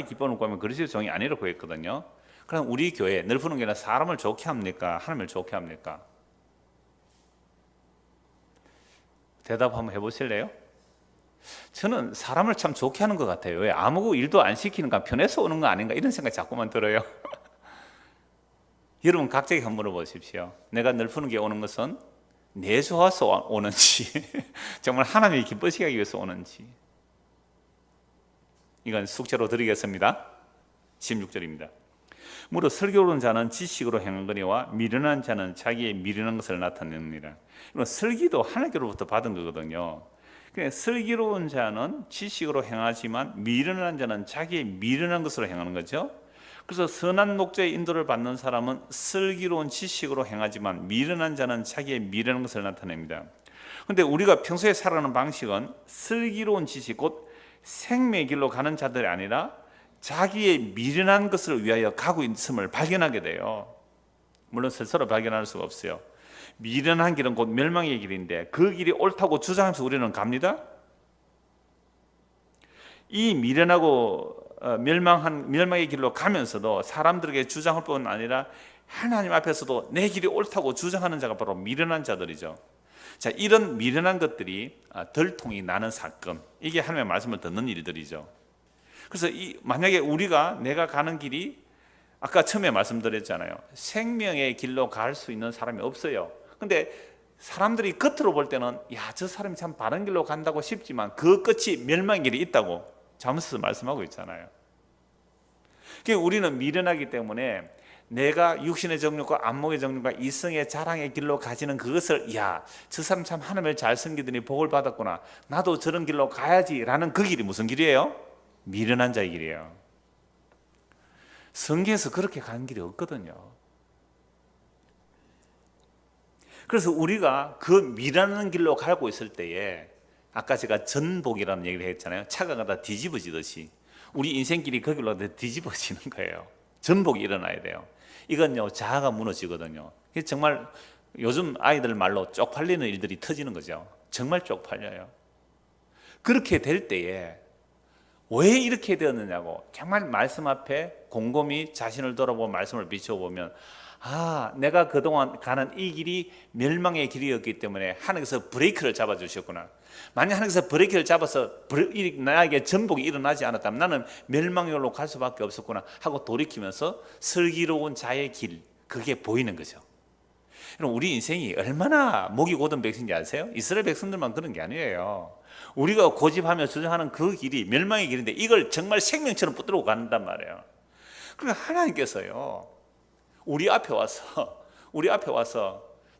기쁨을 구하면 그리스도의 종이 아니라고 했거든요. 그럼 우리 교회 넓은 교회는 사람을 좋게 합니까? 하나님을 좋게 합니까? 대답 한번 해보실래요? 저는 사람을 참 좋게 하는 것 같아요. 왜? 아무 일도 안 시키는가 편해서 오는 거 아닌가 이런 생각이 자꾸만 들어요. 여러분 각자에게 한번 물어보십시오. 내가 넓은 교회 오는 것은 내 좋아서 오는지 정말 하나님이 기쁘시게 하기 위해서 오는지. 이건 숙제로 드리겠습니다. 16절입니다. 무릇 슬기로운 자는 지식으로 행하거니와 미련한 자는 자기의 미련한 것을 나타냅니다. 슬기도 하나님께로부터 받은 거거든요. 슬기로운 자는 지식으로 행하지만 미련한 자는 자기의 미련한 것으로 행하는 거죠. 그래서 선한 목자의 인도를 받는 사람은 슬기로운 지식으로 행하지만 미련한 자는 자기의 미련한 것을 나타냅니다. 근데 우리가 평소에 살아가는 방식은 슬기로운 지식, 곧 생명의 길로 가는 자들이 아니라 자기의 미련한 것을 위하여 가고 있음을 발견하게 돼요. 물론 스스로 발견할 수가 없어요. 미련한 길은 곧 멸망의 길인데 그 길이 옳다고 주장해서 우리는 갑니다. 이 미련하고 멸망의 길로 가면서도 사람들에게 주장할 뿐 아니라 하나님 앞에서도 내 길이 옳다고 주장하는 자가 바로 미련한 자들이죠. 자, 이런 미련한 것들이 들통이 나는 사건, 이게 하나님의 말씀을 듣는 일들이죠. 그래서 만약에 내가 가는 길이 아까 처음에 말씀드렸잖아요. 생명의 길로 갈 수 있는 사람이 없어요. 근데 사람들이 겉으로 볼 때는 저 사람이 참 바른 길로 간다고 싶지만 그 끝이 멸망의 길이 있다고 잠언에서 말씀하고 있잖아요. 그러니까 우리는 미련하기 때문에 내가 육신의 정욕과 안목의 정욕과 이성의 자랑의 길로 가지는 그것을 저 사람 참 하나님을 잘 섬기더니 복을 받았구나, 나도 저런 길로 가야지라는 그 길이 무슨 길이에요? 미련한 자의 길이에요. 성경에서 그렇게 가는 길이 없거든요. 그래서 우리가 그 미련한 길로 가고 있을 때에 아까 제가 전복이라는 얘기를 했잖아요. 차가 가다 뒤집어지듯이 우리 인생길이 그 길로 가다 뒤집어지는 거예요. 전복이 일어나야 돼요. 이건요, 자아가 무너지거든요. 정말 요즘 아이들 말로 쪽팔리는 일들이 터지는 거죠. 정말 쪽팔려요. 그렇게 될 때에 왜 이렇게 되었느냐고 정말 말씀 앞에 곰곰이 자신을 돌아보고 말씀을 비춰보면 내가 그동안 가는 이 길이 멸망의 길이었기 때문에 하나님께서 브레이크를 잡아주셨구나. 만약 하나님께서 브레이크를 잡아서 나에게 전복이 일어나지 않았다면 나는 멸망의 길로 갈 수밖에 없었구나 하고 돌이키면서 슬기로운 자의 길, 그게 보이는 거죠. 여러분, 우리 인생이 얼마나 목이 고든 백성인지 아세요? 이스라엘 백성들만 그런 게 아니에요. 우리가 고집하며 주장하는 그 길이 멸망의 길인데 이걸 정말 생명처럼 붙들고 간단 말이에요. 그러니까 하나님께서요, 우리 앞에 와서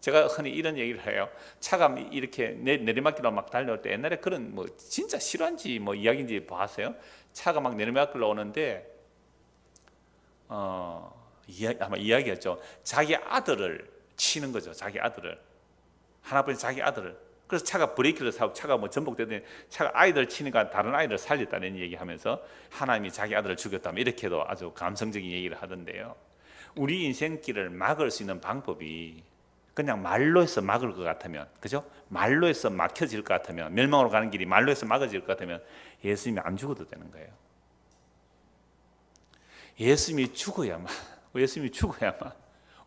제가 흔히 이런 얘기를 해요. 차가 이렇게 내리막길로 막 달려올 때, 옛날에 그런 진짜 실화인지 이야기인지 봐세요. 차가 막 내리막길로 오는데 아마 이야기였죠. 자기 아들을 치는 거죠. 자기 아들을, 하나뿐인 자기 아들을. 그래서 차가 브레이크를 사고 차가 전복되더니 차가 아이들 치니까 다른 아이를 살렸다는 얘기하면서 하나님이 자기 아들을 죽였다면, 이렇게도 아주 감성적인 얘기를 하던데요. 우리 인생길을 막을 수 있는 방법이 그냥 말로 해서 막을 것 같으면, 그죠? 말로 해서 막혀질 것 같으면, 멸망으로 가는 길이 말로 해서 막아질 것 같으면 예수님이 안 죽어도 되는 거예요. 예수님이 죽어야만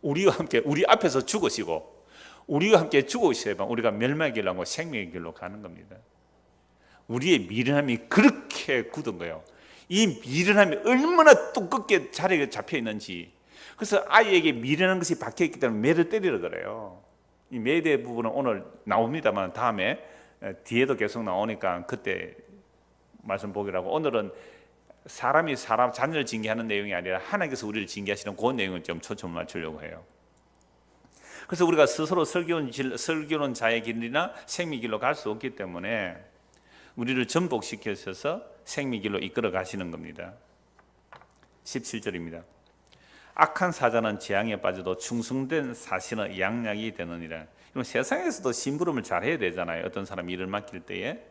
우리와 함께, 우리 앞에서 죽으시고 우리와 함께 죽으셔야만 우리가 멸망의 길로 하고 생명의 길로 가는 겁니다. 우리의 미련함이 그렇게 굳은 거예요. 이 미련함이 얼마나 두껍게 자리에 잡혀 있는지. 그래서 아이에게 미련한 것이 박혀있기 때문에 매를 때리려 그래요. 이 매대 부분은 오늘 나옵니다만 다음에 뒤에도 계속 나오니까 그때 말씀 보기라고, 오늘은 사람이 사람 자녀를 징계하는 내용이 아니라 하나님께서 우리를 징계하시는 그 내용을 좀 초점을 맞추려고 해요. 그래서 우리가 스스로 슬기로운 자의 길이나 생명의 길로 갈 수 없기 때문에 우리를 전복시켜서 생명의 길로 이끌어 가시는 겁니다. 17절입니다. 악한 사자는 재앙에 빠져도 충성된 사신은 양약이 되느니라. 세상에서도 심부름을 잘해야 되잖아요. 어떤 사람이 일을 맡길 때에.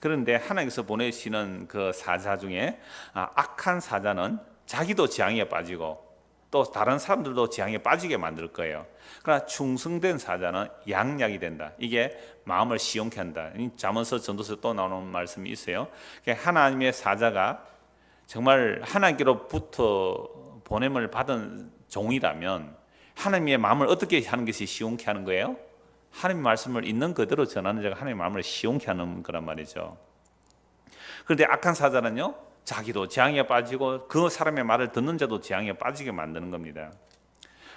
그런데 하나님께서 보내시는 그 사자 중에 악한 사자는 자기도 재앙에 빠지고 또 다른 사람들도 재앙에 빠지게 만들 거예요. 그러나 충성된 사자는 양약이 된다. 이게 마음을 시원케 한다. 잠언서 전도서 또 나오는 말씀이 있어요. 하나님의 사자가 정말 하나님께로부터 보냄을 받은 종이라면 하나님의 마음을 어떻게 하는 것이 시원케 하는 거예요? 하나님의 말씀을 있는 그대로 전하는 자가 하나님의 마음을 시원케 하는 거란 말이죠. 그런데 악한 사자는요, 자기도 재앙에 빠지고 그 사람의 말을 듣는 자도 재앙에 빠지게 만드는 겁니다.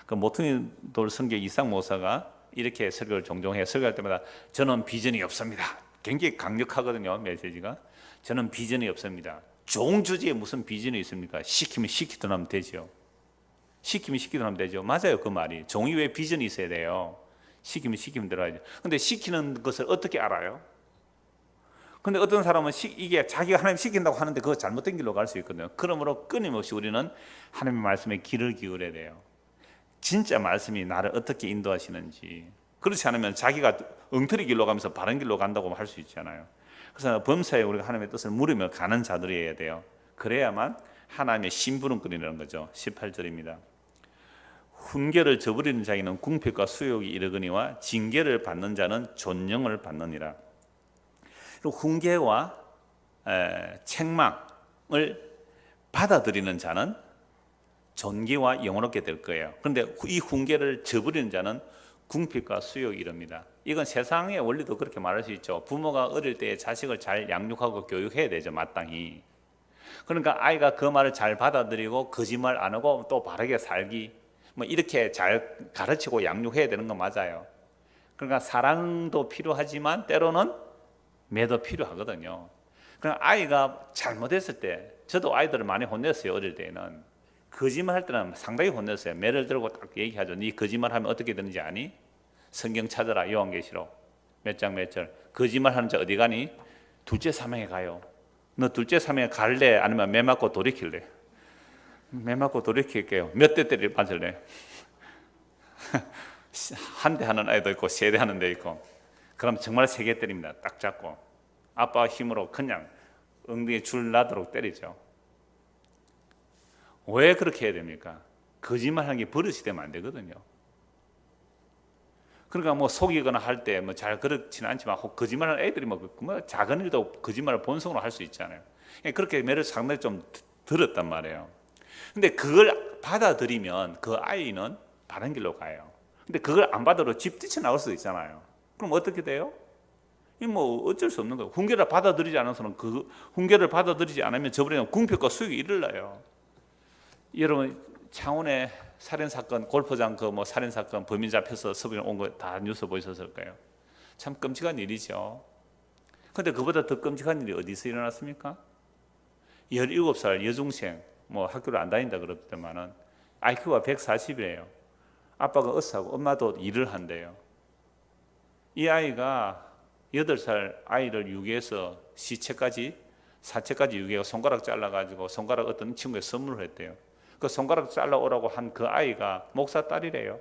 그 모퉁이 돌 성경 이상 목사가 이렇게 설교를 종종 해요. 설교할 때마다 저는 비전이 없습니다. 굉장히 강력하거든요, 메시지가. 저는 비전이 없습니다. 종 주제에 무슨 비전이 있습니까? 시키면 시키던 하면 되죠. 시키면 시키던 하면 되죠. 맞아요, 그 말이. 종이 왜 비전이 있어야 돼요? 시키면 들어야죠. 근데 시키는 것을 어떻게 알아요? 근데 어떤 사람은 이게 자기가 하나님 시킨다고 하는데 그거 잘못된 길로 갈 수 있거든요. 그러므로 끊임없이 우리는 하나님의 말씀에 귀를 기울여야 돼요. 진짜 말씀이 나를 어떻게 인도하시는지, 그렇지 않으면 자기가 엉터리 길로 가면서 바른 길로 간다고 할 수 있잖아요. 그래서 범사에 우리가 하나님의 뜻을 물으며 가는 자들이어야 돼요. 그래야만 하나님의 심부름꾼이라는 거죠. 18절입니다. 훈계를 저버리는 자에게는 궁핍과 수욕이 이르거니와 징계를 받는 자는 존영을 받느니라. 훈계와 책망을 받아들이는 자는 존귀와 영원롭게 될 거예요. 그런데 이 훈계를 저버리는 자는 궁핍과 수욕이 이릅니다. 이건 세상의 원리도 그렇게 말할 수 있죠. 부모가 어릴 때 자식을 잘 양육하고 교육해야 되죠, 마땅히. 그러니까 아이가 그 말을 잘 받아들이고 거짓말 안 하고 또 바르게 살기, 뭐 이렇게 잘 가르치고 양육해야 되는 건 맞아요. 그러니까 사랑도 필요하지만 때로는 매도 필요하거든요. 그러니까 아이가 잘못했을 때, 저도 아이들을 많이 혼냈어요. 어릴 때는 거짓말 할 때는 상당히 혼냈어요. 매를 들고 딱 얘기하죠. 네 거짓말 하면 어떻게 되는지 아니? 성경 찾아라. 요한계시록 몇 장 몇 절. 거짓말 하는 자 어디 가니? 둘째 사명에 가요. 너 둘째 사명에 갈래? 아니면 매 맞고 돌이킬래? 매 맞고 돌이킬게요. 몇 대 때리를 맞을래? 한 대 하는 아이도 있고 세 대 하는 데 있고. 그럼 정말 세 개 때립니다. 딱 잡고 아빠 힘으로 그냥 엉덩이에 줄 나도록 때리죠. 왜 그렇게 해야 됩니까? 거짓말하는 게 버릇이 되면 안 되거든요. 그러니까 뭐 속이거나 할 때 뭐 잘 그렇지는 않지만 거짓말하는 애들이 뭐 작은 일도 거짓말을 본성으로 할 수 있잖아요. 그렇게 매를 상당히 좀 들었단 말이에요. 근데 그걸 받아들이면 그 아이는 바른 길로 가요. 근데 그걸 안 받아도 집 뛰쳐나올 수도 있잖아요. 그럼 어떻게 돼요? 이 뭐 어쩔 수 없는 거예요. 훈계를 받아들이지 않아서는, 그 훈계를 받아들이지 않으면 저버리면 궁핍과 수욕이 일어나요. 여러분 창원의 살인 사건, 골프장 그 뭐 살인 사건 범인 잡혀서 서울에 온 거 다 뉴스 보셨을 거예요. 참 끔찍한 일이죠. 그런데 그보다 더 끔찍한 일이 어디서 일어났습니까? 17살 여중생, 뭐 학교를 안 다닌다 그랬더만은 IQ가 140이에요. 아빠가 의사고 엄마도 일을 한대요. 이 아이가 8살 아이를 유기해서 사체까지 유기해서 손가락 잘라가지고 손가락 어떤 친구에 선물을 했대요. 그 손가락 잘라오라고 한 그 아이가 목사 딸이래요.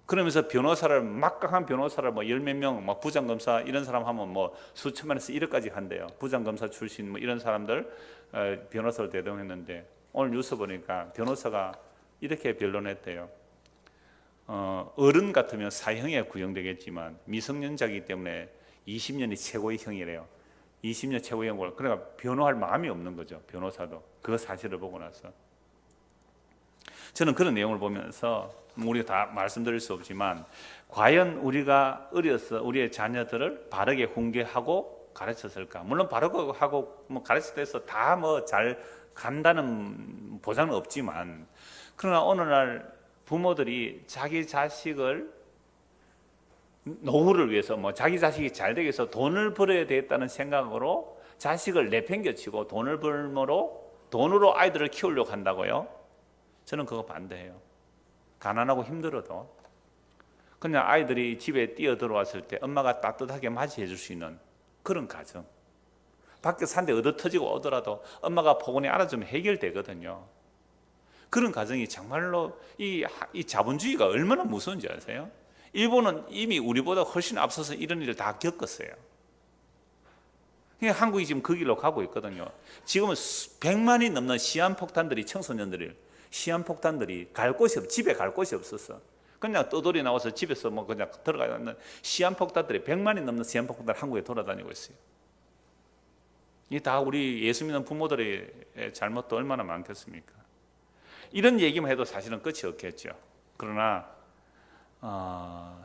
그러면서 변호사를, 막강한 변호사를 뭐 10몇 명, 막 부장검사 이런 사람 하면 뭐 수천만에서 1억까지 한대요. 부장검사 출신 뭐 이런 사람들 변호사를 대동했는데 오늘 뉴스 보니까 변호사가 이렇게 변론했대요. 어른 같으면 사형에 구형되겠지만 미성년자이기 때문에 20년이 최고의 형이래요. 20년 최고형을. 그러니까 변호할 마음이 없는 거죠. 변호사도 그 사실을 보고 나서. 저는 그런 내용을 보면서 우리가 다 말씀드릴 수 없지만 과연 우리가 어려서 우리의 자녀들을 바르게 훈계하고 가르쳤을까? 물론 바르게 하고 뭐 가르칠 때서 다 뭐 잘 간다는 보장은 없지만, 그러나 오늘날 부모들이 자기 자식을 노후를 위해서 뭐 자기 자식이 잘 되기 위해서 돈을 벌어야 되겠다는 생각으로 자식을 내팽겨치고 돈을 벌므로 돈으로 아이들을 키우려고 한다고요? 저는 그거 반대해요. 가난하고 힘들어도 그냥 아이들이 집에 뛰어 들어왔을 때 엄마가 따뜻하게 맞이해 줄 수 있는 그런 가정, 밖에 산데 얻어 터지고 오더라도 엄마가 포근히 알아주면 해결되거든요. 그런 가정이 정말로 이 자본주의가 얼마나 무서운지 아세요? 일본은 이미 우리보다 훨씬 앞서서 이런 일을 다 겪었어요. 그러니까 한국이 지금 그 길로 가고 있거든요. 지금은 100만이 넘는 시한폭탄들이, 청소년들이 시한폭탄들이 갈 곳이 없어. 집에 갈 곳이 없었어. 그냥 떠돌이 나와서 집에서 뭐 그냥 들어가 있는 시한폭탄들이 100만이 넘는 시한폭탄들 한국에 돌아다니고 있어요. 이게 다 우리 예수 믿는 부모들의 잘못도 얼마나 많겠습니까? 이런 얘기만 해도 사실은 끝이 없겠죠. 그러나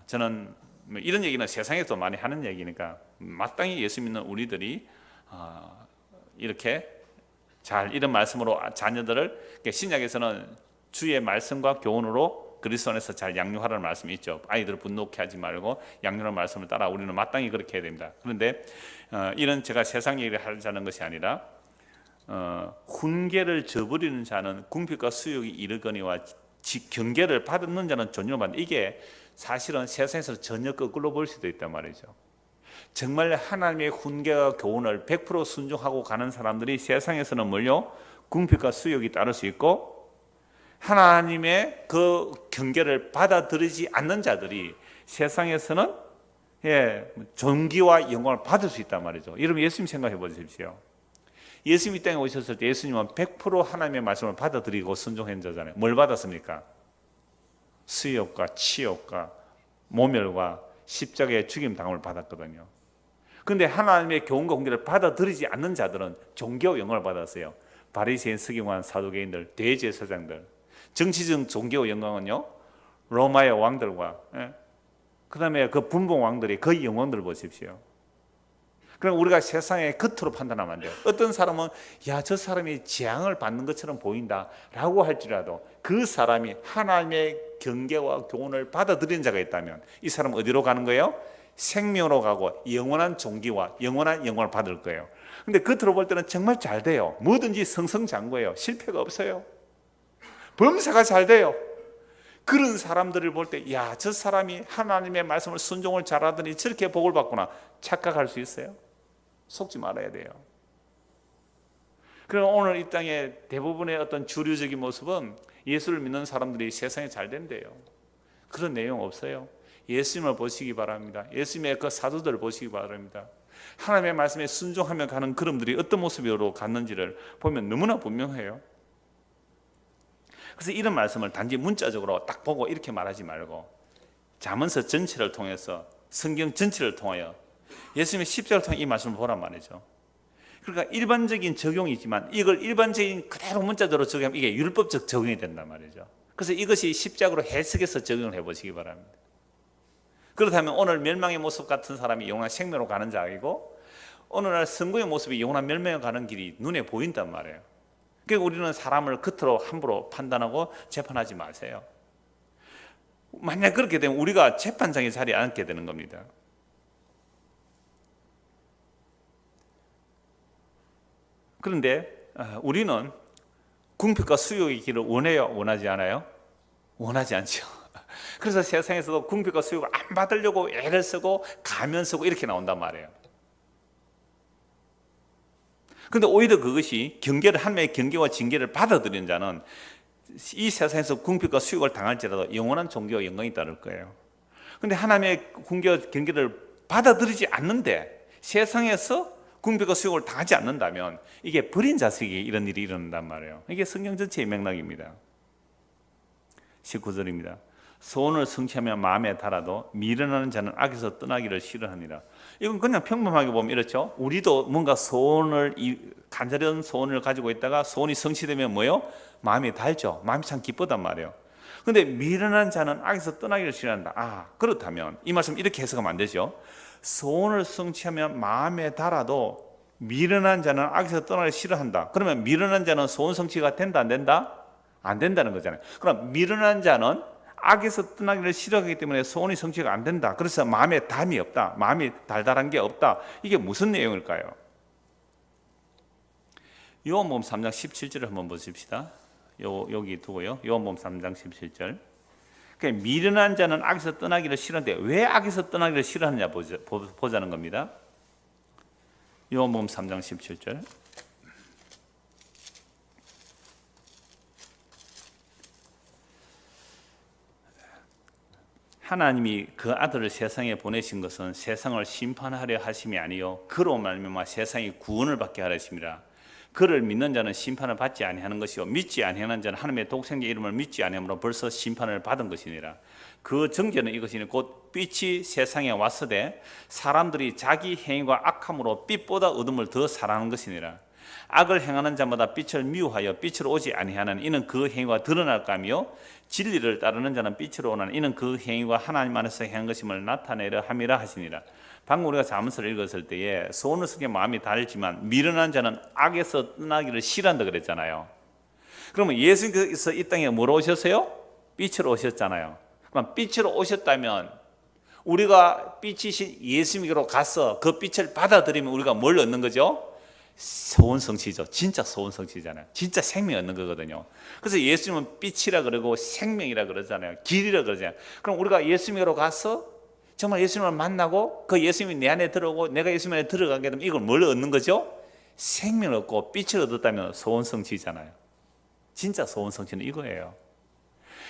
저는 이런 얘기는 세상에서 많이 하는 얘기니까 마땅히 예수 믿는 우리들이 이렇게 잘 이런 말씀으로 자녀들을, 신약에서는 주의 말씀과 교훈으로 그리스도 안에서 잘 양육하라는 말씀이 있죠. 아이들을 분노케 하지 말고 양육하는 말씀을 따라 우리는 마땅히 그렇게 해야 됩니다. 그런데 이런 제가 세상 얘기를 하자는 것이 아니라 훈계를 저버리는 자는 궁핍과 수욕이 이르거니와 경계를 받는 자는 존경을 받는, 이게 사실은 세상에서 전혀 거꾸로 볼 수도 있단 말이죠. 정말 하나님의 훈계와 교훈을 100% 순종하고 가는 사람들이 세상에서는 뭘요? 궁핍과 수욕이 따를 수 있고 하나님의 그 경계를 받아들이지 않는 자들이 세상에서는 존귀와 영광을 받을 수 있단 말이죠. 여러분 예수님 생각해 보십시오. 예수님 이 땅에 오셨을 때 예수님은 100% 하나님의 말씀을 받아들이고 순종한 자잖아요. 뭘 받았습니까? 수욕과 치욕과 모멸과 십자가의 죽임 당함을 받았거든요. 그런데 하나님의 교훈과 공개를 받아들이지 않는 자들은 종교 영광을 받았어요. 바리새인, 서기관, 사두개인들, 대제사장들. 정치적 종교 영광은요, 로마의 왕들과 그 다음에 그 분봉 왕들이 그 영광들을 보십시오. 그럼 우리가 세상의 겉으로 판단하면 안 돼요. 어떤 사람은 야, 저 사람이 재앙을 받는 것처럼 보인다 라고 할지라도 그 사람이 하나님의 경계와 교훈을 받아들인 자가 있다면 이 사람은 어디로 가는 거예요? 생명으로 가고 영원한 존귀와 영원한 영광을 받을 거예요. 근데 겉으로 볼 때는 정말 잘 돼요. 뭐든지 승승장구해요. 실패가 없어요. 범사가 잘 돼요. 그런 사람들을 볼 때 야, 저 사람이 하나님의 말씀을 순종을 잘하더니 저렇게 복을 받구나 착각할 수 있어요. 속지 말아야 돼요. 그럼 오늘 이 땅에 대부분의 어떤 주류적인 모습은 예수를 믿는 사람들이 세상에 잘 된대요. 그런 내용 없어요. 예수님을 보시기 바랍니다. 예수님의 그 사도들을 보시기 바랍니다. 하나님의 말씀에 순종하며 가는 그름들이 어떤 모습으로 갔는지를 보면 너무나 분명해요. 그래서 이런 말씀을 단지 문자적으로 딱 보고 이렇게 말하지 말고 잠언서 전체를 통해서 성경 전체를 통하여 예수님의 십자가를 통해 이 말씀을 보란 말이죠. 그러니까 일반적인 적용이지만 이걸 일반적인 그대로 문자대로 적용하면 이게 율법적 적용이 된단 말이죠. 그래서 이것이 십자가로 해석해서 적용을 해보시기 바랍니다. 그렇다면 오늘 멸망의 모습 같은 사람이 영원한 생명으로 가는 자이고 오늘날 성공의 모습이 영원한 멸망에 가는 길이 눈에 보인단 말이에요. 그러니까 우리는 사람을 겉으로 함부로 판단하고 재판하지 마세요. 만약 그렇게 되면 우리가 재판장에 자리에 앉게 되는 겁니다. 그런데 우리는 궁핍과 수욕의 길을 원해요? 원하지 않아요? 원하지 않죠. 그래서 세상에서도 궁핍과 수욕을 안 받으려고 애를 쓰고 가면 쓰고 이렇게 나온단 말이에요. 그런데 오히려 그것이 경계를 하나님의 경계와 징계를 받아들이는 자는 이 세상에서 궁핍과 수욕을 당할지라도 영원한 존귀와 영광이 따를 거예요. 그런데 하나님의 궁계와 경계를 받아들이지 않는데 세상에서 궁핍과 수욕을 당하지 않는다면 이게 버린 자식이 이런 일이 일어난단 말이에요. 이게 성경 전체의 맥락입니다. 19절입니다. 소원을 성취하며 마음에 달아도 미련하는 자는 악에서 떠나기를 싫어하니라. 이건 그냥 평범하게 보면 이렇죠. 우리도 뭔가 소원을 간절한 소원을 가지고 있다가 소원이 성취되면 뭐요? 마음이 달죠. 마음이 참 기쁘단 말이에요. 그런데 미련한 자는 악에서 떠나기를 싫어한다. 그렇다면 이 말씀 이렇게 해석하면 안 되죠. 소원을 성취하며 마음에 달아도 미련한 자는 악에서 떠나기를 싫어한다. 그러면 미련한 자는 소원 성취가 된다 안 된다? 안 된다는 거잖아요. 그럼 미련한 자는 악에서 떠나기를 싫어하기 때문에 소원이 성취가 안 된다. 그래서 마음에 담이 없다. 마음이 달달한 게 없다. 이게 무슨 내용일까요? 요한복음 3장 17절을 한번 보십시다. 여기 두고요. 요한복음 3장 17절. 그러니까 미련한 자는 악에서 떠나기를 싫어하는데 왜 악에서 떠나기를 싫어하느냐 보자는 겁니다. 요한복음 3장 17절. 하나님이 그 아들을 세상에 보내신 것은 세상을 심판하려 하심이 아니요 그로 말미암아 세상이 구원을 받게 하려 하심이라. 그를 믿는 자는 심판을 받지 아니하는 것이요 믿지 아니하는 자는 하나님의 독생자 이름을 믿지 아니함으로 벌써 심판을 받은 것이니라. 그 정죄는 이것이니 곧 빛이 세상에 왔으되 사람들이 자기 행위가 악함으로 빛보다 어둠을 더 사랑하는 것이니라. 악을 행하는 자마다 빛을 미워하여 빛으로 오지 아니하는 이는 그 행위가 드러날까며 진리를 따르는 자는 빛으로 오나니 이는 그 행위가 하나님 안에서 행한 것임을 나타내려 함이라 하시니라. 방금 우리가 잠언서를 읽었을 때에 소원을 쓰게 마음이 달지만 미련한 자는 악에서 떠나기를 싫어한다 그랬잖아요. 그러면 예수님께서 이 땅에 뭐로 오셨어요? 빛으로 오셨잖아요. 그럼 빛으로 오셨다면 우리가 빛이신 예수님께로 가서 그 빛을 받아들이면 우리가 뭘 얻는 거죠? 소원 성취죠. 진짜 소원 성취잖아요. 진짜 생명 얻는 거거든요. 그래서 예수님은 빛이라 그러고 생명이라 그러잖아요. 길이라 그러잖아요. 그럼 우리가 예수님으로 가서 정말 예수님을 만나고 그 예수님이 내 안에 들어오고 내가 예수님 안에 들어가게 되면 이걸 뭘 얻는 거죠? 생명을 얻고 빛을 얻었다면 소원 성취잖아요. 진짜 소원 성취는 이거예요.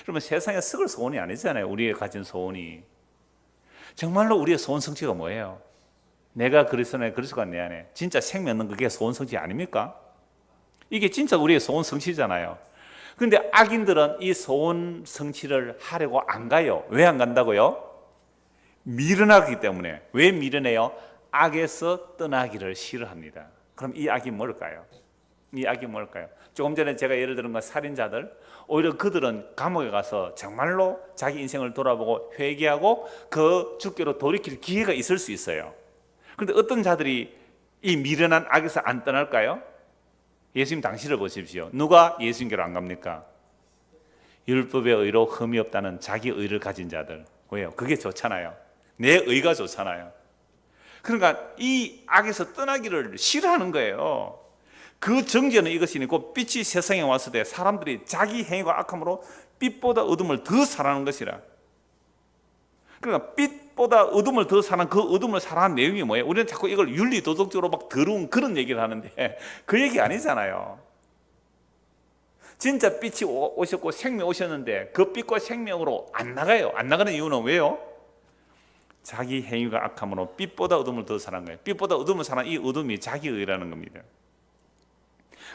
그러면 세상에 썩을 소원이 아니잖아요. 우리가 가진 소원이. 정말로 우리의 소원 성취가 뭐예요? 내가 그리스도 안에 그리스도가 내 안에 진짜 생명 있는 그게 소원 성취 아닙니까? 이게 진짜 우리의 소원 성취잖아요. 그런데 악인들은 이 소원 성취를 하려고 안 가요. 왜 안 간다고요? 미련하기 때문에. 왜 미련해요? 악에서 떠나기를 싫어합니다. 그럼 이 악이 뭘까요? 이 악이 뭘까요? 조금 전에 제가 예를 들은 건 살인자들, 오히려 그들은 감옥에 가서 정말로 자기 인생을 돌아보고 회개하고 그 주께로 돌이킬 기회가 있을 수 있어요. 그런데 어떤 자들이 이 미련한 악에서 안 떠날까요? 예수님 당신을 보십시오. 누가 예수님께로 안 갑니까? 율법의 의로 흠이 없다는 자기 의를 가진 자들. 왜요? 그게 좋잖아요. 내 의가 좋잖아요. 그러니까 이 악에서 떠나기를 싫어하는 거예요. 그 정죄는 이것이니 곧 빛이 세상에 왔을 때 사람들이 자기 행위가 악함으로 빛보다 어둠을 더 사랑하는 것이라. 그러니까 빛보다 어둠을 더 사랑하는 그 어둠을 사랑하는 내용이 뭐예요? 우리는 자꾸 이걸 윤리도덕적으로 막 더러운 그런 얘기를 하는데 그 얘기 아니잖아요. 진짜 빛이 오셨고 생명 오셨는데 그 빛과 생명으로 안 나가요. 안 나가는 이유는 왜요? 자기 행위가 악함으로 빛보다 어둠을 더 사랑한 거예요. 빛보다 어둠을 사랑한 이 어둠이 자기 의라는 겁니다.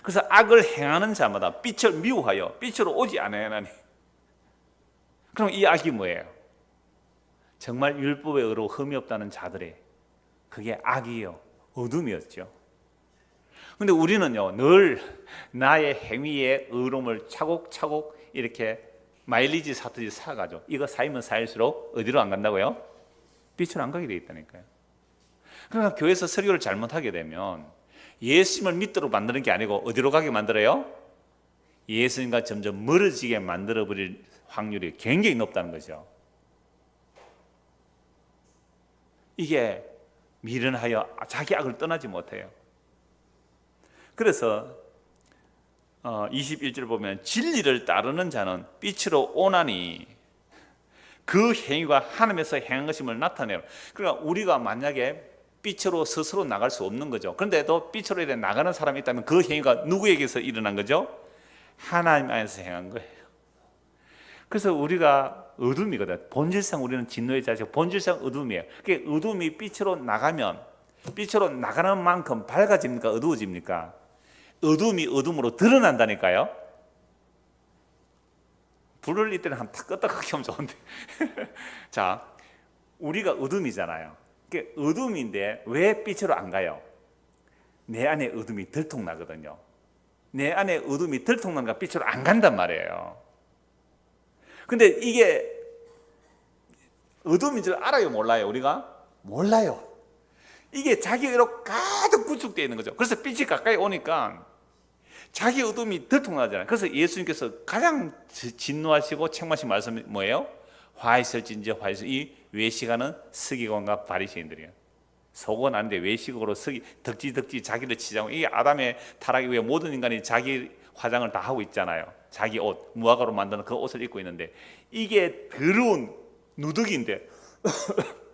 그래서 악을 행하는 자마다 빛을 미워하여 빛으로 오지 않아야 하나니. 그럼 이 악이 뭐예요? 정말 율법의 의로 흠이 없다는 자들의 그게 악이에요. 어둠이었죠. 그런데 우리는요 늘 나의 행위의 의로움을 차곡차곡 이렇게 마일리지 사듯이 사가지고 이거 쌓이면 쌓일수록 어디로 안 간다고요? 빛으로 안 가게 돼 있다니까요. 그러니까 교회에서 설교를 잘못하게 되면 예수님을 믿도록 만드는 게 아니고 어디로 가게 만들어요? 예수님과 점점 멀어지게 만들어버릴 확률이 굉장히 높다는 거죠. 이게 미련하여 자기 악을 떠나지 못해요. 그래서 21절 보면 진리를 따르는 자는 빛으로 오나니 그 행위가 하나님에서 행한 것임을 나타내요. 그러니까 우리가 만약에 빛으로 스스로 나갈 수 없는 거죠. 그런데도 빛으로 이렇게 나가는 사람이 있다면 그 행위가 누구에게서 일어난 거죠? 하나님 안에서 행한 거예요. 그래서 우리가 어둠이거든. 본질상 우리는 진노의 자식, 본질상 어둠이에요. 그게 어둠이 빛으로 나가면 빛으로 나가는 만큼 밝아집니까? 어두워집니까? 어둠이 어둠으로 드러난다니까요. 불을 이때는 한 탁 껐다 끄기 하면 좋은데 자, 우리가 어둠이잖아요. 그게 어둠인데 왜 빛으로 안 가요? 내 안에 어둠이 들통나거든요. 내 안에 어둠이 들통나니까 빛으로 안 간단 말이에요. 근데 이게 어둠인 줄 알아요? 몰라요? 우리가? 몰라요. 이게 자기 의로 가득 구축되어 있는 거죠. 그래서 빛이 가까이 오니까 자기 어둠이 들통나잖아요. 그래서 예수님께서 가장 진노하시고 책망하신 말씀이 뭐예요? 화 있을진지 화 있을 이 외식하는 서기관과 바리새인들이에요. 속은 아닌데 외식으로 덕지덕지 자기를 치자고. 이게 아담의 타락 이후에 모든 인간이 자기 화장을 다 하고 있잖아요. 자기 옷, 무화과로 만드는 그 옷을 입고 있는데 이게 더러운 누더기인데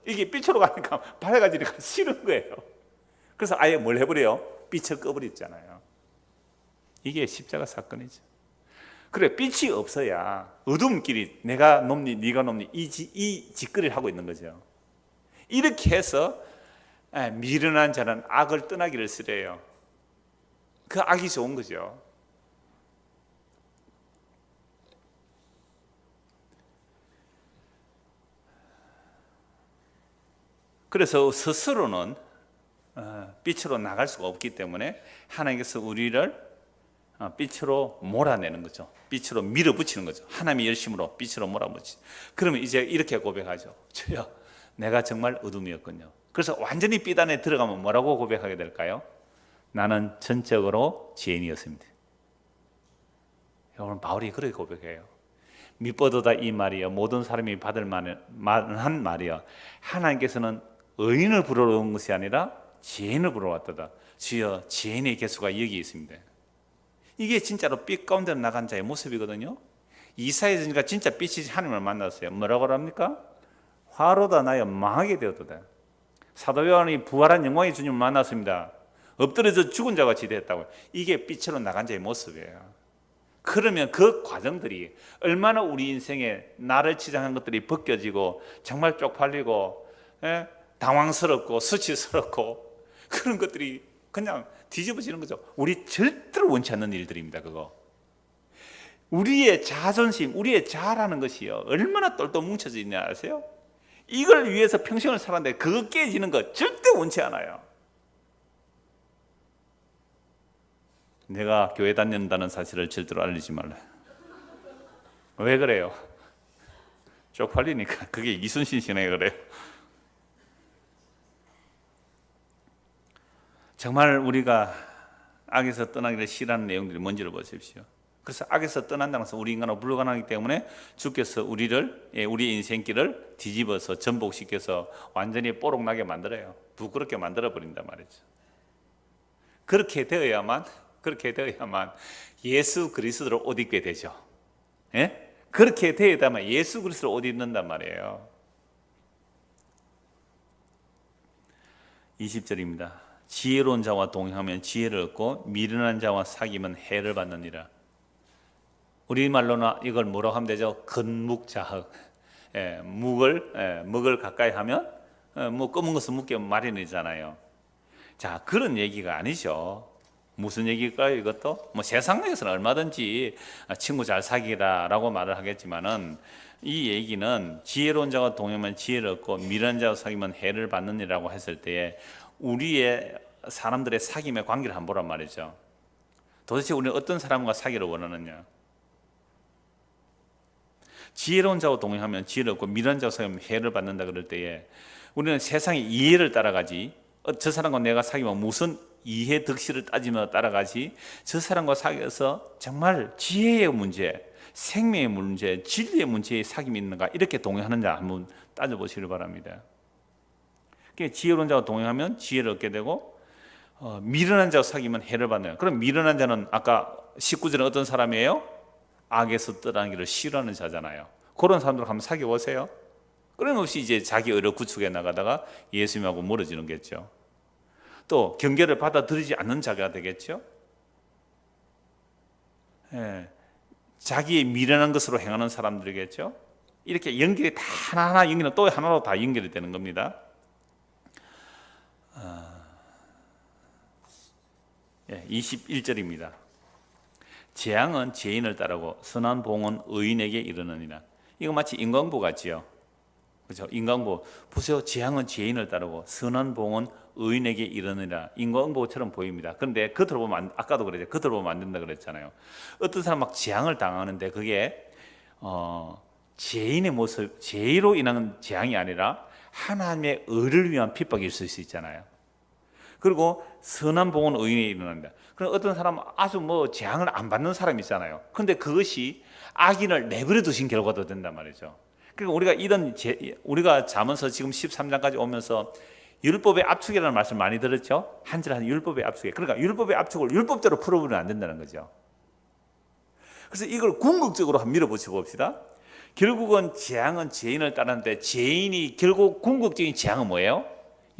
이게 빛으로 가니까 밝아지니까 싫은 거예요. 그래서 아예 뭘 해버려요? 빛을 꺼버렸잖아요. 이게 십자가 사건이죠. 그래, 빛이 없어야 어둠끼리 내가 놈니 네가 놈니 이 짓거리를 하고 있는 거죠. 이렇게 해서 미련한 자는 악을 떠나기를 쓰래요. 그 악이 좋은 거죠. 그래서 스스로는 빛으로 나갈 수가 없기 때문에 하나님께서 우리를 빛으로 몰아내는 거죠. 빛으로 밀어붙이는 거죠. 하나님의 열심으로 빛으로 몰아붙이죠. 그러면 이제 이렇게 고백하죠. 주여, 내가 정말 어둠이었군요. 그래서 완전히 빛 안에 들어가면 뭐라고 고백하게 될까요? 나는 전적으로 죄인이었습니다. 오늘 바울이 그렇게 고백해요. 밑보도다 이 말이여 모든 사람이 받을 만한 말이여 하나님께서는 의인을 부르러 온 것이 아니라 죄인을 부르러 왔도다. 주여, 죄인의 개수가 여기 있습니다. 이게 진짜로 빛 가운데 나간 자의 모습이거든요. 이사야서니까 진짜 빛이 하나님을 만났어요. 뭐라고 합니까? 화로다 나여 망하게 되었도다. 사도 요한이 부활한 영광의 주님을 만났습니다. 엎드려져 죽은 자같이 되었다고. 이게 빛으로 나간 자의 모습이에요. 그러면 그 과정들이 얼마나 우리 인생에 나를 치장한 것들이 벗겨지고 정말 쪽팔리고 당황스럽고 수치스럽고 그런 것들이 그냥 뒤집어지는 거죠. 우리 절대로 원치 않는 일들입니다. 그거 우리의 자존심, 우리의 자아라는 것이요 얼마나 똘똘 뭉쳐져 있냐 아세요? 이걸 위해서 평생을 살았는데 그거 깨지는 거 절대 원치 않아요. 내가 교회 다닌다는 사실을 절대로 알리지 말라. 왜 그래요? 쪽팔리니까. 그게 이순신 신에 그래요. 정말 우리가 악에서 떠나기를 싫어하는 내용들이 뭔지를 보십시오. 그래서 악에서 떠난다는 것은 우리 인간은 불가능하기 때문에 주께서 우리를, 우리 인생길을 뒤집어서 전복시켜서 완전히 뽀록나게 만들어요. 부끄럽게 만들어버린단 말이죠. 그렇게 되어야만 예수 그리스도를 옷 입게 되죠. 예? 그렇게 되어야만 예수 그리스도를 옷 입는단 말이에요. 20절입니다. 지혜로운 자와 동행하면 지혜를 얻고 미련한 자와 사귀면 해를 받느니라. 우리말로는 이걸 뭐라고 하면 되죠? 근묵자흑. 묵을 가까이 하면 뭐 검은 것은 묵게 마련이잖아요. 자, 그런 얘기가 아니죠. 무슨 얘기일까요? 이것도 뭐 세상에서는 얼마든지 친구 잘 사귀라라고 말을 하겠지만은 이 얘기는 지혜로운 자와 동행하면 지혜를 얻고 미련한 자와 사귀면 해를 받느니라고 했을 때에 우리의 사람들의 사귐의 관계를 한번 보란 말이죠. 도대체 우리는 어떤 사람과 사귀를 원하느냐? 지혜로운 자와 동행하면 지혜를 얻고 미련한 자와 사귀면 해를 받는다 그럴 때에 우리는 세상의 이해를 따라가지, 저 사람과 내가 사귀면 무슨 이해 득실을 따지며 따라가지, 저 사람과 사귀어서 정말 지혜의 문제, 생명의 문제, 진리의 문제에 사귐이 있는가, 이렇게 동행하는지 한번 따져보시길 바랍니다. 지혜로운 자와 동행하면 지혜를 얻게 되고 미련한 자와 사귀면 해를 받는. 그럼 미련한 자는 아까 19절은 어떤 사람이에요? 악에서 떠나는 길을 싫어하는 자잖아요. 그런 사람들 한번 사귀어 보세요. 끊임없이 이제 자기 의를 구축해 나가다가 예수님하고 멀어지는 거겠죠. 또 경계를 받아들이지 않는 자가 되겠죠. 자기의 미련한 것으로 행하는 사람들이겠죠. 이렇게 연결이 다 하나하나 연결은 또 하나로 다 연결이 되는 겁니다. 21절입니다. 재앙은 죄인을 따르고 선한 봉은 의인에게 이르느니라. 이거 마치 인과응보 같지요. 그렇죠? 인과응보 보세요. 재앙은 죄인을 따르고 선한 봉은 의인에게 이르느니라. 인과응보처럼 보입니다. 그런데 겉으로 보면 아까도 그랬죠. 겉으로 보면 안 된다 그랬잖아요. 어떤 사람 막 재앙을 당하는데 그게 죄인의 모습, 죄로 인한 재앙이 아니라 하나님의 의를 위한 핍박일 수 있잖아요. 그리고 선한 봉은 의인에게 이르는다. 그럼 어떤 사람은 아주 뭐 재앙을 안 받는 사람이 있잖아요. 그런데 그것이 악인을 내버려 두신 결과도 된단 말이죠. 그러니까 우리가 잠언서 지금 13장까지 오면서 율법의 압축이라는 말씀 많이 들었죠. 한 절 한 율법의 압축에. 그러니까 율법의 압축을 율법대로 풀어버리면 안 된다는 거죠. 그래서 이걸 궁극적으로 한번 밀어붙여 봅시다. 결국은 재앙은 죄인을 따르는데 죄인이 결국 궁극적인 재앙은 뭐예요?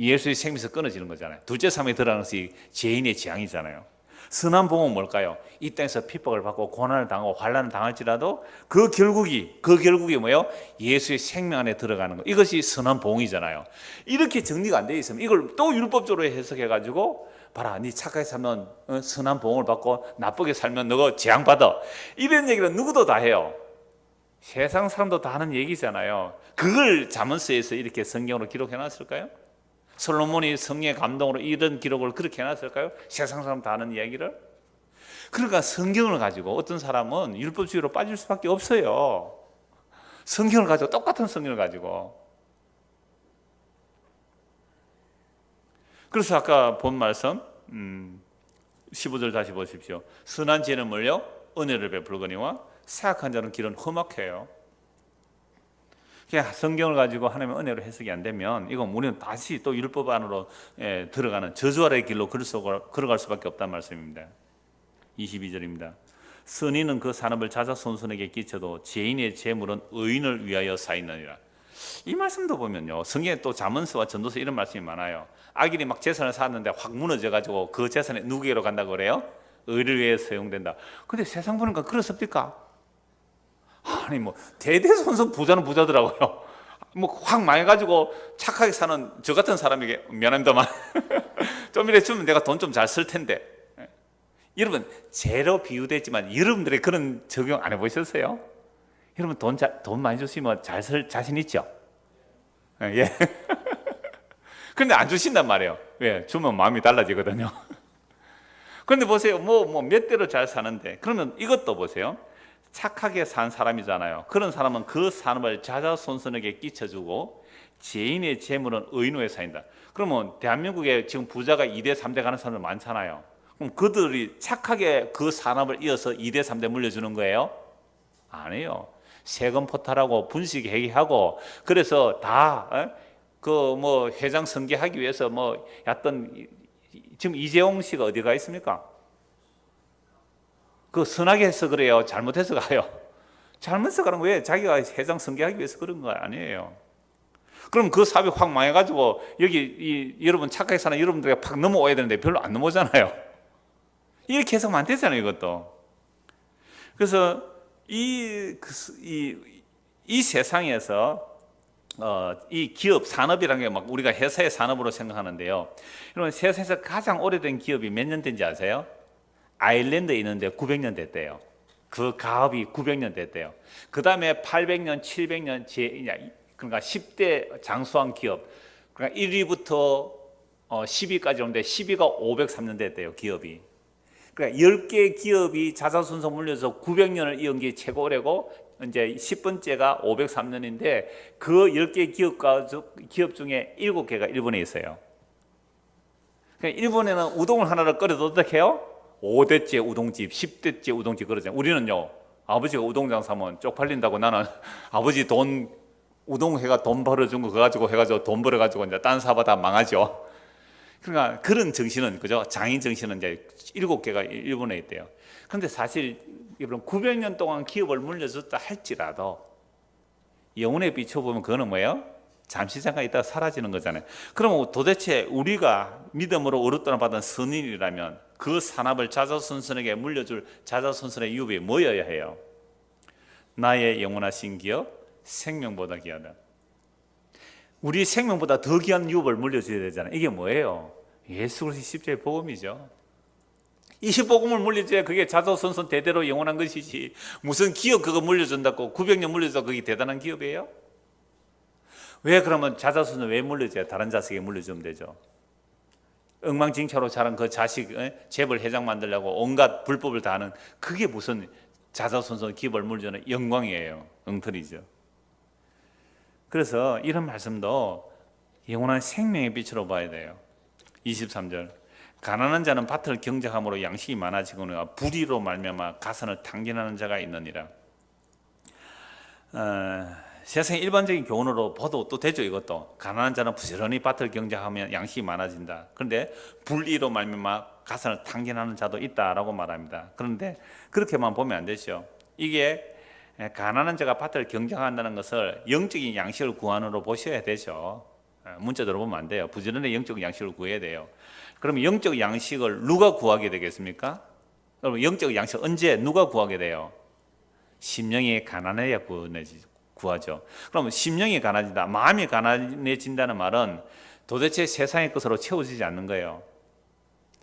예수의 생명에서 끊어지는 거잖아요. 둘째 삶에 들어가는 것이 죄인의 재앙이잖아요. 선한 봉은 뭘까요? 이 땅에서 핍박을 받고 고난을 당하고 환난을 당할지라도 그 결국이 뭐예요? 예수의 생명 안에 들어가는 거. 이것이 선한 봉이잖아요. 이렇게 정리가 안 되어 있으면 이걸 또 율법적으로 해석해 가지고 봐라, 네 착하게 살면 선한 봉을 받고 나쁘게 살면 너가 재앙 받아. 이런 얘기를 누구도 다 해요. 세상 사람도 다 하는 얘기잖아요. 그걸 잠언서에서 이렇게 성경으로 기록해 놨을까요? 솔로몬이 성령의 감동으로 이런 기록을 그렇게 해놨을까요? 세상 사람 다 하는 이야기를. 그러니까 성경을 가지고 어떤 사람은 율법주의로 빠질 수밖에 없어요. 성경을 가지고, 똑같은 성경을 가지고. 그래서 아까 본 말씀 15절 다시 보십시오. 선한 죄는 뭘요? 은혜를 베풀거니와 사악한 자는 길은 험악해요. 성경을 가지고 하나님의 은혜로 해석이 안 되면 이건 우리는 다시 또 율법 안으로 들어가는 저주 아래의 길로 걸어갈 수밖에 없다는 말씀입니다. 22절입니다. 선인은 그 산업을 자자손손에게 끼쳐도 죄인의 재물은 의인을 위하여 쌓이느니라. 이 말씀도 보면요, 성경에 또 잠언서와 전도서 이런 말씀이 많아요. 악인이 막 재산을 쌓았는데 확 무너져 가지고 그 재산이 누구에게로 간다고 그래요? 의를 위해 사용된다. 근데 세상 보니까 그렇습니까? 아니 뭐 대대손손 부자는 부자더라고요. 뭐 확 망해가지고 착하게 사는 저 같은 사람에게 미안합니다만 좀 이래 주면 내가 돈 좀 잘 쓸 텐데. 여러분 죄로 비유되지만 여러분들이 그런 적용 안 해보셨어요? 여러분 돈 많이 주시면 잘 쓸 자신 있죠? 예. 근데 안 주신단 말이에요. 왜? 주면 마음이 달라지거든요. 그런데 보세요. 뭐 몇 대로 잘 사는데, 그러면 이것도 보세요. 착하게 산 사람이잖아요. 그런 사람은 그 산업을 자자손손에게 끼쳐주고 죄인의 재물은 의인후에 쌓인다. 그러면 대한민국에 지금 부자가 2대 3대 가는 사람들 많잖아요. 그럼 그들이 착하게 그 산업을 이어서 2대 3대 물려주는 거예요? 아니에요. 세금 포탈하고 분식 회계하고, 그래서 다 그 뭐 회장 승계하기 위해서 뭐 였던, 지금 이재용 씨가 어디 가 있습니까? 그 선하게 해서 그래요? 잘못해서 가요? 잘못해서 가는 거예요. 자기가 회장 승계하기 위해서 그런 거 아니에요. 그럼 그 사업이 확 망해가지고 여기 여러분 착하게 사는 여러분들이 팍 넘어와야 되는데 별로 안 넘어오잖아요. 이렇게 해서는 안 되잖아요, 이것도. 그래서 이 세상에서 이 기업, 산업이라는 게 막 우리가 회사의 산업으로 생각하는데요. 여러분 세상에서 가장 오래된 기업이 몇 년 된지 아세요? 아일랜드에 있는데 900년 됐대요. 그 가업이 900년 됐대요. 그 다음에 800년, 700년, 그러니까 10대 장수한 기업, 그러니까 1위부터 10위까지 오는데 10위가 503년 됐대요, 기업이. 그러니까 10개 기업이 자자손손 물려서 900년을 이은 게 최고 오래고, 이제 10번째가 503년인데 그 10개 기업 중에 7개가 일본에 있어요. 그러니까 일본에는 우동을 하나를 끓여도 어떻게 해요? 5대째 우동집, 10대째 우동집 그러잖아요. 우리는요, 아버지가 우동장 사면 쪽팔린다고 나는 아버지 우동회가 돈 벌어준 거 그거 가지고 해가지고 돈 벌어가지고 이제 딴 사업 다 망하죠. 그러니까 그런 정신은, 그죠? 장인 정신은 이제 7개가 일본에 있대요. 그런데 사실 여러분 900년 동안 기업을 물려줬다 할지라도 영혼에 비춰보면 그거는 뭐예요? 잠시 잠깐 있다가 사라지는 거잖아요. 그럼 도대체 우리가 믿음으로 어렵도록 받은 선인이라면 그 산업을 자자손손에게 물려줄 자자손손의 유업이 뭐여야 해요? 나의 영원하신 기업, 생명보다 귀하다. 우리 생명보다 더 귀한 유업을 물려줘야 되잖아요. 이게 뭐예요? 예수 그리스도의 십자가의 복음이죠. 이 복음을 물려줘야 그게 자자손손 대대로 영원한 것이지, 무슨 기업 그거 물려준다고 900년 물려줘도 그게 대단한 기업이에요? 왜 그러면 자자손손 왜 물려줘야 다른 자식에게 물려주면 되죠? 엉망진창으로 자란 그 자식 재벌 회장 만들려고 온갖 불법을 다 하는, 그게 무슨 자자손손 기업을 물려주는 영광이에요. 엉터리죠. 그래서 이런 말씀도 영원한 생명의 빛으로 봐야 돼요. 23절, 가난한 자는 밭을 경작함으로 양식이 많아지거니와 불의로 말미암아 가산을 탕진하는 자가 있느니라. 세상의 일반적인 교훈으로 봐도 또 되죠. 이것도 가난한 자는 부지런히 밭을 경작하면 양식이 많아진다. 그런데 불의로 말미암아 가산을 탕진하는 자도 있다라고 말합니다. 그런데 그렇게만 보면 안 되죠. 이게 가난한 자가 밭을 경작한다는 것을 영적인 양식을 구하는으로 보셔야 되죠. 문자대로 보면 안 돼요. 부지런히 영적 양식을 구해야 돼요. 그러면 영적 양식을 누가 구하게 되겠습니까? 그럼 영적 양식 언제 누가 구하게 돼요? 심령이 가난해야 구하죠. 그럼 심령이 가난해진다, 마음이 가난해진다는 말은 도대체 세상의 것으로 채워지지 않는 거예요.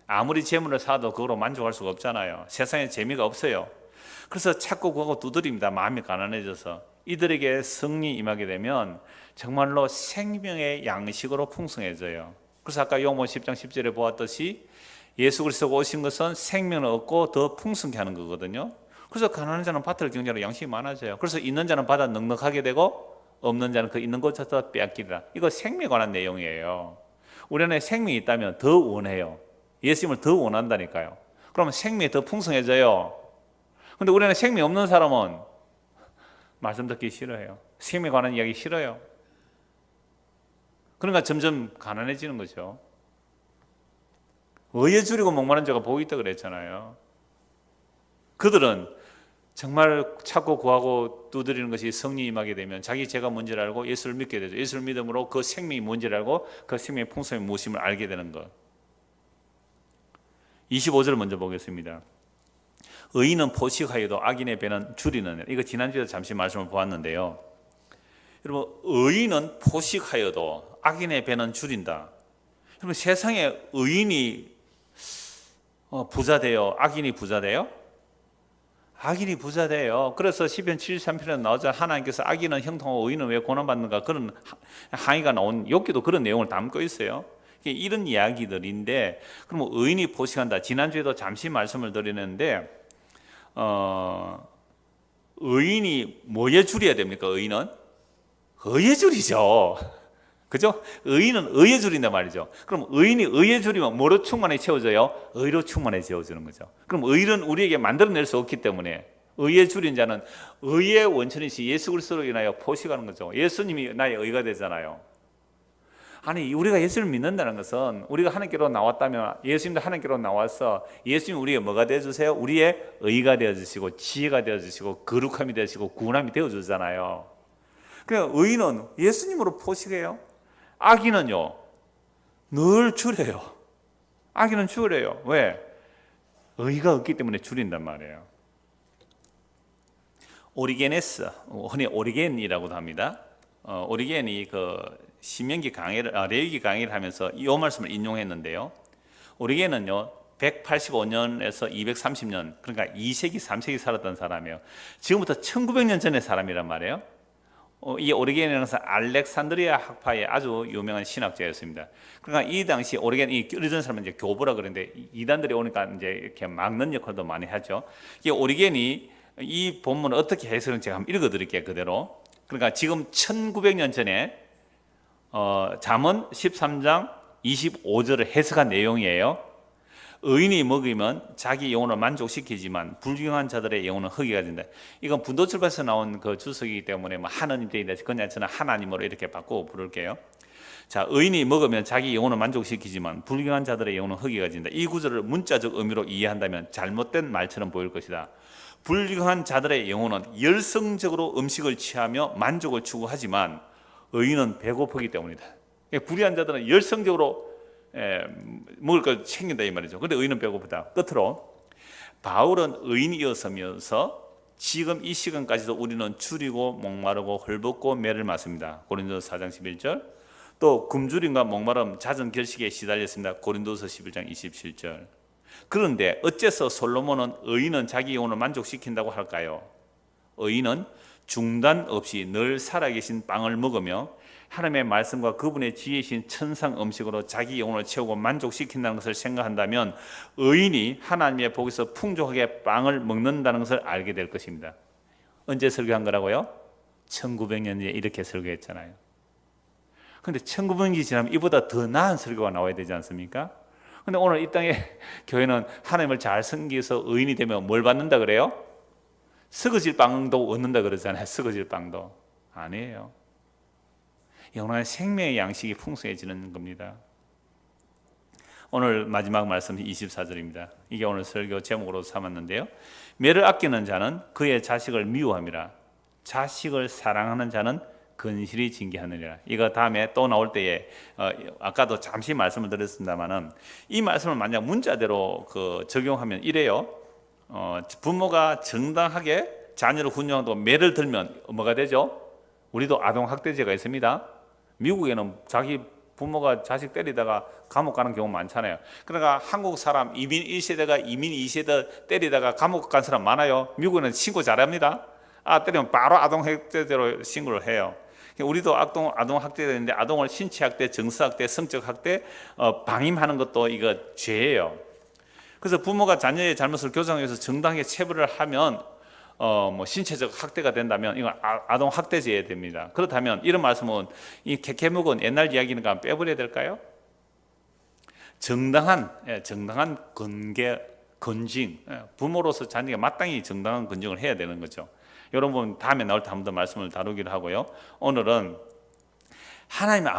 아무리 재물을 사도 그거로 만족할 수가 없잖아요. 세상에 재미가 없어요. 그래서 찾고 구하고 두드립니다. 마음이 가난해져서. 이들에게 성령이 임하게 되면 정말로 생명의 양식으로 풍성해져요. 그래서 아까 요한복음 10장 10절에 보았듯이 예수 그리스도가 오신 것은 생명을 얻고 더 풍성케 하는 거거든요. 그래서 가난한 자는 밭을 경작하러 양식이 많아져요. 그래서 있는 자는 받아 넉넉하게 되고 없는 자는 그 있는 곳에서 빼앗기리라. 이거 생명에 관한 내용이에요. 우리 안에 생명이 있다면 더 원해요. 예수님을 더 원한다니까요. 그러면 생명이 더 풍성해져요. 근데 우리 안에 생명이 없는 사람은 말씀 듣기 싫어해요. 생명에 관한 이야기 싫어요. 그러니까 점점 가난해지는 거죠. 의에 줄이고 목마른 자가 복이 있다 그랬잖아요. 그들은 정말 찾고 구하고 두드리는 것이 성령이 임하게 되면 자기 죄가 뭔지를 알고 예수를 믿게 되죠. 예수를 믿음으로 그 생명이 뭔지를 알고 그 생명의 풍성의 무엇임을 알게 되는 것. 25절 먼저 보겠습니다. 의인은 포식하여도 악인의 배는 줄이느니라. 이거 지난주에 잠시 말씀을 보았는데요. 여러분, 의인은 포식하여도 악인의 배는 줄인다. 여러분, 세상에 의인이 부자 돼요? 악인이 부자 돼요? 악인이 부자 돼요. 그래서 시편 73편에 나오자 하나님께서 악인은 형통하고 의인은 왜 고난받는가, 그런 항의가 나온 욥기도 그런 내용을 담고 있어요. 이런 이야기들인데, 그럼 의인이 포식한다. 지난주에도 잠시 말씀을 드리는데, 의인이 뭐에 줄여야 됩니까? 의인은 의에 줄이죠. 그죠? 의인은 의에 줄인단 말이죠. 그럼 의인이 의에 줄이면 뭐로 충만히 채워져요? 의로 충만히 채워지는 거죠. 그럼 의는 우리에게 만들어낼 수 없기 때문에 의에 줄인 자는 의의 원천이시 예수 그리스도로 인하여 포식하는 거죠. 예수님이 나의 의가 되잖아요. 아니, 우리가 예수를 믿는다는 것은 우리가 하나님께로 나왔다면, 예수님도 하나님께로 나와서 예수님 우리의 뭐가 되어주세요? 우리의 의가 되어주시고 지혜가 되어주시고 거룩함이 되어주시고 구원함이 되어주잖아요. 그러니까 의인은 예수님으로 포식해요. 악인은요, 늘 줄여요. 악인은 줄여요. 왜? 의가 없기 때문에 줄인단 말이에요. 오리게네스, 흔히 오리겐이라고도 합니다. 오리겐이 그 신명기 강의를, 레위기 강의를 하면서 이 말씀을 인용했는데요. 오리겐은요, 185년에서 230년, 그러니까 2세기, 3세기 살았던 사람이에요. 지금부터 1900년 전의 사람이란 말이에요. 이 오리겐이라는 것은 알렉산드리아 학파의 아주 유명한 신학자였습니다. 그러니까 이 당시 오리겐, 이 어리던 사람은 이제 교부라 그러는데, 이단들이 오니까 이제 이렇게 막는 역할도 많이 하죠. 이 오리겐이 이 본문을 어떻게 해석하는지 제가 한번 읽어드릴게요, 그대로. 그러니까 지금 1900년 전에 잠언 13장 25절을 해석한 내용이에요. 의인이 먹으면 자기 영혼을 만족시키지만 불경한 자들의 영혼은 허기가 된다. 이건 분도출판에서 나온 그 주석이기 때문에 뭐 하나님 되다, 그냥 저는 하나님으로 이렇게 바꾸고 부를게요. 자, 의인이 먹으면 자기 영혼을 만족시키지만 불경한 자들의 영혼은 허기가 된다. 이 구절을 문자적 의미로 이해한다면 잘못된 말처럼 보일 것이다. 불경한 자들의 영혼은 열성적으로 음식을 취하며 만족을 추구하지만 의인은 배고프기 때문이다. 불의한 자들은 열성적으로 먹을 걸 챙긴다 이 말이죠. 그런데 의인은 배고프다. 끝으로 바울은 의인이었으면서 지금 이 시간까지도 우리는 줄이고 목마르고 헐벗고 매를 맞습니다. 고린도서 4장 11절. 또 굶주림과 목마름 잦은 결식에 시달렸습니다. 고린도서 11장 27절. 그런데 어째서 솔로몬은 의인은 자기 영혼을 만족시킨다고 할까요? 의인은 중단 없이 늘 살아계신 빵을 먹으며 하나님의 말씀과 그분의 지혜이신 천상 음식으로 자기 영혼을 채우고 만족시킨다는 것을 생각한다면 의인이 하나님의 복에서 풍족하게 빵을 먹는다는 것을 알게 될 것입니다. 언제 설교한 거라고요? 1900년에 이렇게 설교했잖아요. 그런데 1900년이 지나면 이보다 더 나은 설교가 나와야 되지 않습니까? 그런데 오늘 이 땅에 교회는 하나님을 잘 섬기서 의인이 되면 뭘 받는다 그래요? 썩어질 빵도 얻는다 그러잖아요. 썩어질 빵도. 아니에요. 영원한 생명의 양식이 풍성해지는 겁니다. 오늘 마지막 말씀 24절입니다. 이게 오늘 설교 제목으로 삼았는데요. 매를 아끼는 자는 그의 자식을 미워함이라. 자식을 사랑하는 자는 근실히 징계하느니라. 이거 다음에 또 나올 때에 아까도 잠시 말씀을 드렸습니다만은 이 말씀을 만약 문자대로 적용하면 이래요. 부모가 정당하게 자녀를 훈육하고 매를 들면 뭐가 되죠? 우리도 아동학대죄가 있습니다. 미국에는 자기 부모가 자식 때리다가 감옥 가는 경우 많잖아요. 그러니까 한국 사람 이민 1세대가 이민 2세대 때리다가 감옥 간 사람 많아요. 미국에는 신고 잘합니다. 때리면 바로 아동학대죄로 신고를 해요. 우리도 아동학대인데 아동을 신체학대, 정서학대, 성적학대 방임하는 것도 이거 죄예요. 그래서 부모가 자녀의 잘못을 교정하기 위해서 정당하게 체벌을 하면 뭐 신체적 학대가 된다면 이건 아동 학대죄에 됩니다. 그렇다면 이런 말씀은 이 개케묵은 옛날 이야기니까 빼버려야 될까요? 정당한 건징, 부모로서 자녀가 마땅히 정당한 건징을 해야 되는 거죠. 여러분 다음에 나올 때 한 번 더 말씀을 다루기로 하고요. 오늘은 하나님의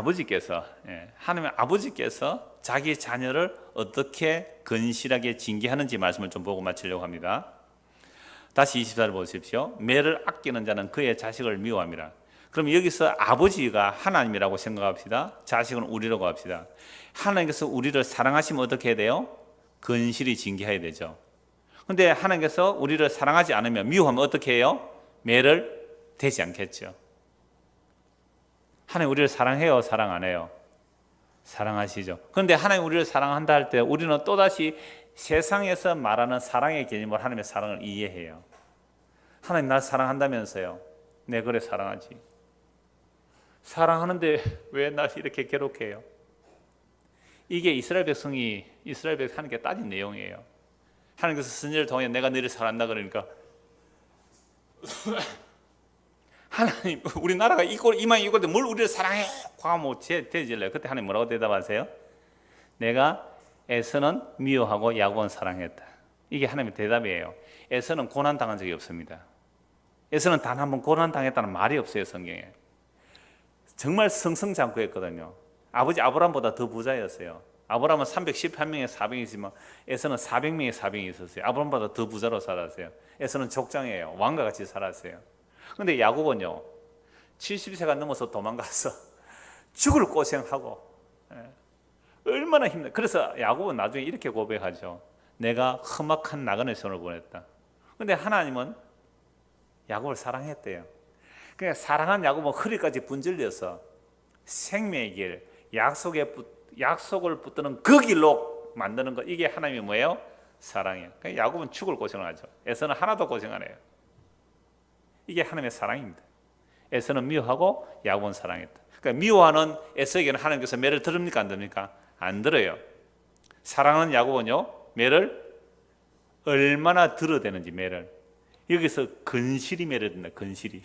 아버지께서 자기 자녀를 어떻게 건실하게 징계하는지 말씀을 좀 보고 마치려고 합니다. 다시 24절 보십시오. 매를 아끼는 자는 그의 자식을 미워함이라. 그럼 여기서 아버지가 하나님이라고 생각합시다. 자식은 우리라고 합시다. 하나님께서 우리를 사랑하시면 어떻게 해야 돼요? 근실히 징계해야 되죠. 근데 하나님께서 우리를 사랑하지 않으면, 미워하면 어떻게 해요? 매를 되지 않겠죠. 하나님 우리를 사랑해요, 사랑 안 해요? 사랑하시죠. 그런데 하나님 우리를 사랑한다 할 때 우리는 또다시 세상에서 말하는 사랑의 개념으로 하나님의 사랑을 이해해요. 하나님 날 사랑한다면서요. 네, 그래 사랑하지. 사랑하는데 왜 날 이렇게 괴롭게 해요? 이게 이스라엘 백성이 하나님께 따진 내용이에요. 하나님께서 선지자를 통해 내가 너를 사랑한다 그러니까 하나님 우리나라가 이만 이꼴인데 뭘 우리를 사랑해? 과모 대질래요. 그때 하나님 뭐라고 대답하세요? 내가 에서는 미워하고 야곱은 사랑했다. 이게 하나님의 대답이에요. 에서는 고난 당한 적이 없습니다. 에서는 단 한 번 고난 당했다는 말이 없어요, 성경에. 정말 승승장구했거든요. 아버지 아브람보다 더 부자였어요. 아브람은 318명의 사병이 있지만 에서는 400명의 사병이 있었어요. 아브람보다 더 부자로 살았어요. 에서는 족장이에요. 왕과 같이 살았어요. 그런데 야곱은요 70세가 넘어서 도망가서 죽을 고생하고 얼마나 힘들어. 그래서 야곱은 나중에 이렇게 고백하죠. 내가 험악한 나그네 손을 보냈다. 그런데 하나님은 야곱을 사랑했대요. 그러니까 사랑한 야곱은 허리까지 분질려서 생명의 길, 약속을 붙드는 그 길로 만드는 것, 이게 하나님이 뭐예요? 사랑이에요. 그러니까 야곱은 죽을 고생을 하죠. 에서는 하나도 고생 안 해요. 이게 하나님의 사랑입니다. 에서는 미워하고 야곱은 사랑했다. 그러니까 미워하는 에서에게는 하나님께서 매를 들습니까? 안 듭니까? 안 들어요. 사랑하는 야곱은요 매를 얼마나 들어대는지, 매를 여기서 근실이 매를 든다. 근실이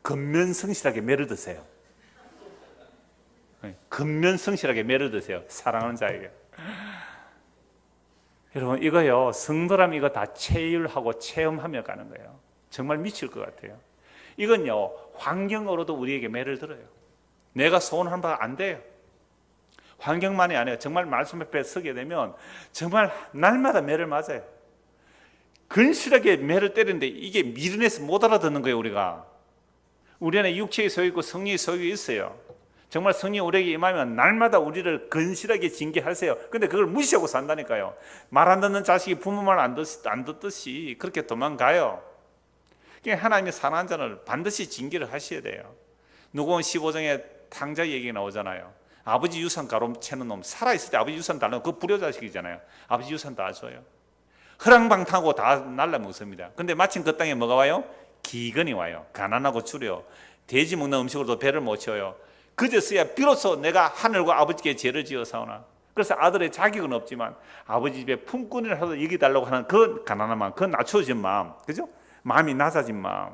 근면성실하게 매를 드세요. 근면성실하게 매를 드세요. 사랑하는 자에게. 여러분 이거요 성도라면 이거 다 체율하고 체험하며 가는 거예요. 정말 미칠 것 같아요. 이건요 환경으로도 우리에게 매를 들어요. 내가 소원하는 바가 안 돼요. 환경만이 아니에요. 정말 말씀 앞에 서게 되면 정말 날마다 매를 맞아요. 근실하게 매를 때리는데 이게 미련해서 못 알아듣는 거예요. 우리 안에 육체의 소유 있고 성령의 소유 있어요. 정말 성령이 우리에게 임하면 날마다 우리를 근실하게 징계하세요. 근데 그걸 무시하고 산다니까요. 말 안 듣는 자식이 부모 말 안 듣듯이 그렇게 도망가요. 그러니까 하나님의 사랑하는 자를 반드시 징계를 하셔야 돼요. 누구는 15장에 탕자 얘기 나오잖아요. 아버지 유산 가로채는 놈, 살아있을 때 아버지 유산 달라는 그 불효자식이잖아요. 아버지 유산 다 줘요. 허랑방탕하고 다 날라먹습니다. 근데 마침 그 땅에 뭐가 와요? 기근이 와요. 가난하고 추려 돼지 먹는 음식으로도 배를 못 채워요. 그제서야 비로소 내가 하늘과 아버지께 죄를 지어 사오나. 그래서 아들의 자격은 없지만 아버지 집에 품꾼이라도 여기달라고 하는 그 가난한 마음, 그 낮춰진 마음, 그죠? 마음이 낮아진 마음.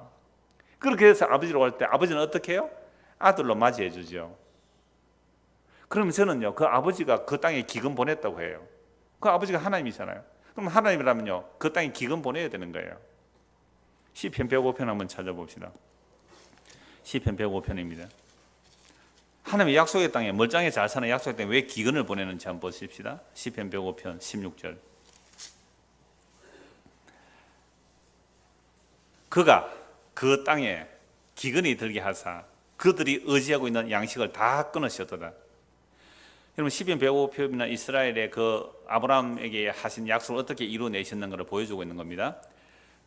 그렇게 해서 아버지로 갈 때 아버지는 어떻게 해요? 아들로 맞이해 주죠. 그러면 저는요 그 아버지가 그 땅에 기근 보냈다고 해요. 그 아버지가 하나님이잖아요. 그럼 하나님이라면요 그 땅에 기근 보내야 되는 거예요. 시편 105편 한번 찾아봅시다. 시편 105편입니다. 하나님의 약속의 땅에 멀쩡하게 잘 사는 약속의 땅에 왜 기근을 보내는지 한번 보십시다. 시편 105편 16절. 그가 그 땅에 기근이 들게 하사 그들이 의지하고 있는 양식을 다 끊으셨도다. 여러분 시편 105편이나 이스라엘의 그 아브라함에게 하신 약속을 어떻게 이루어내셨는가를 보여주고 있는 겁니다.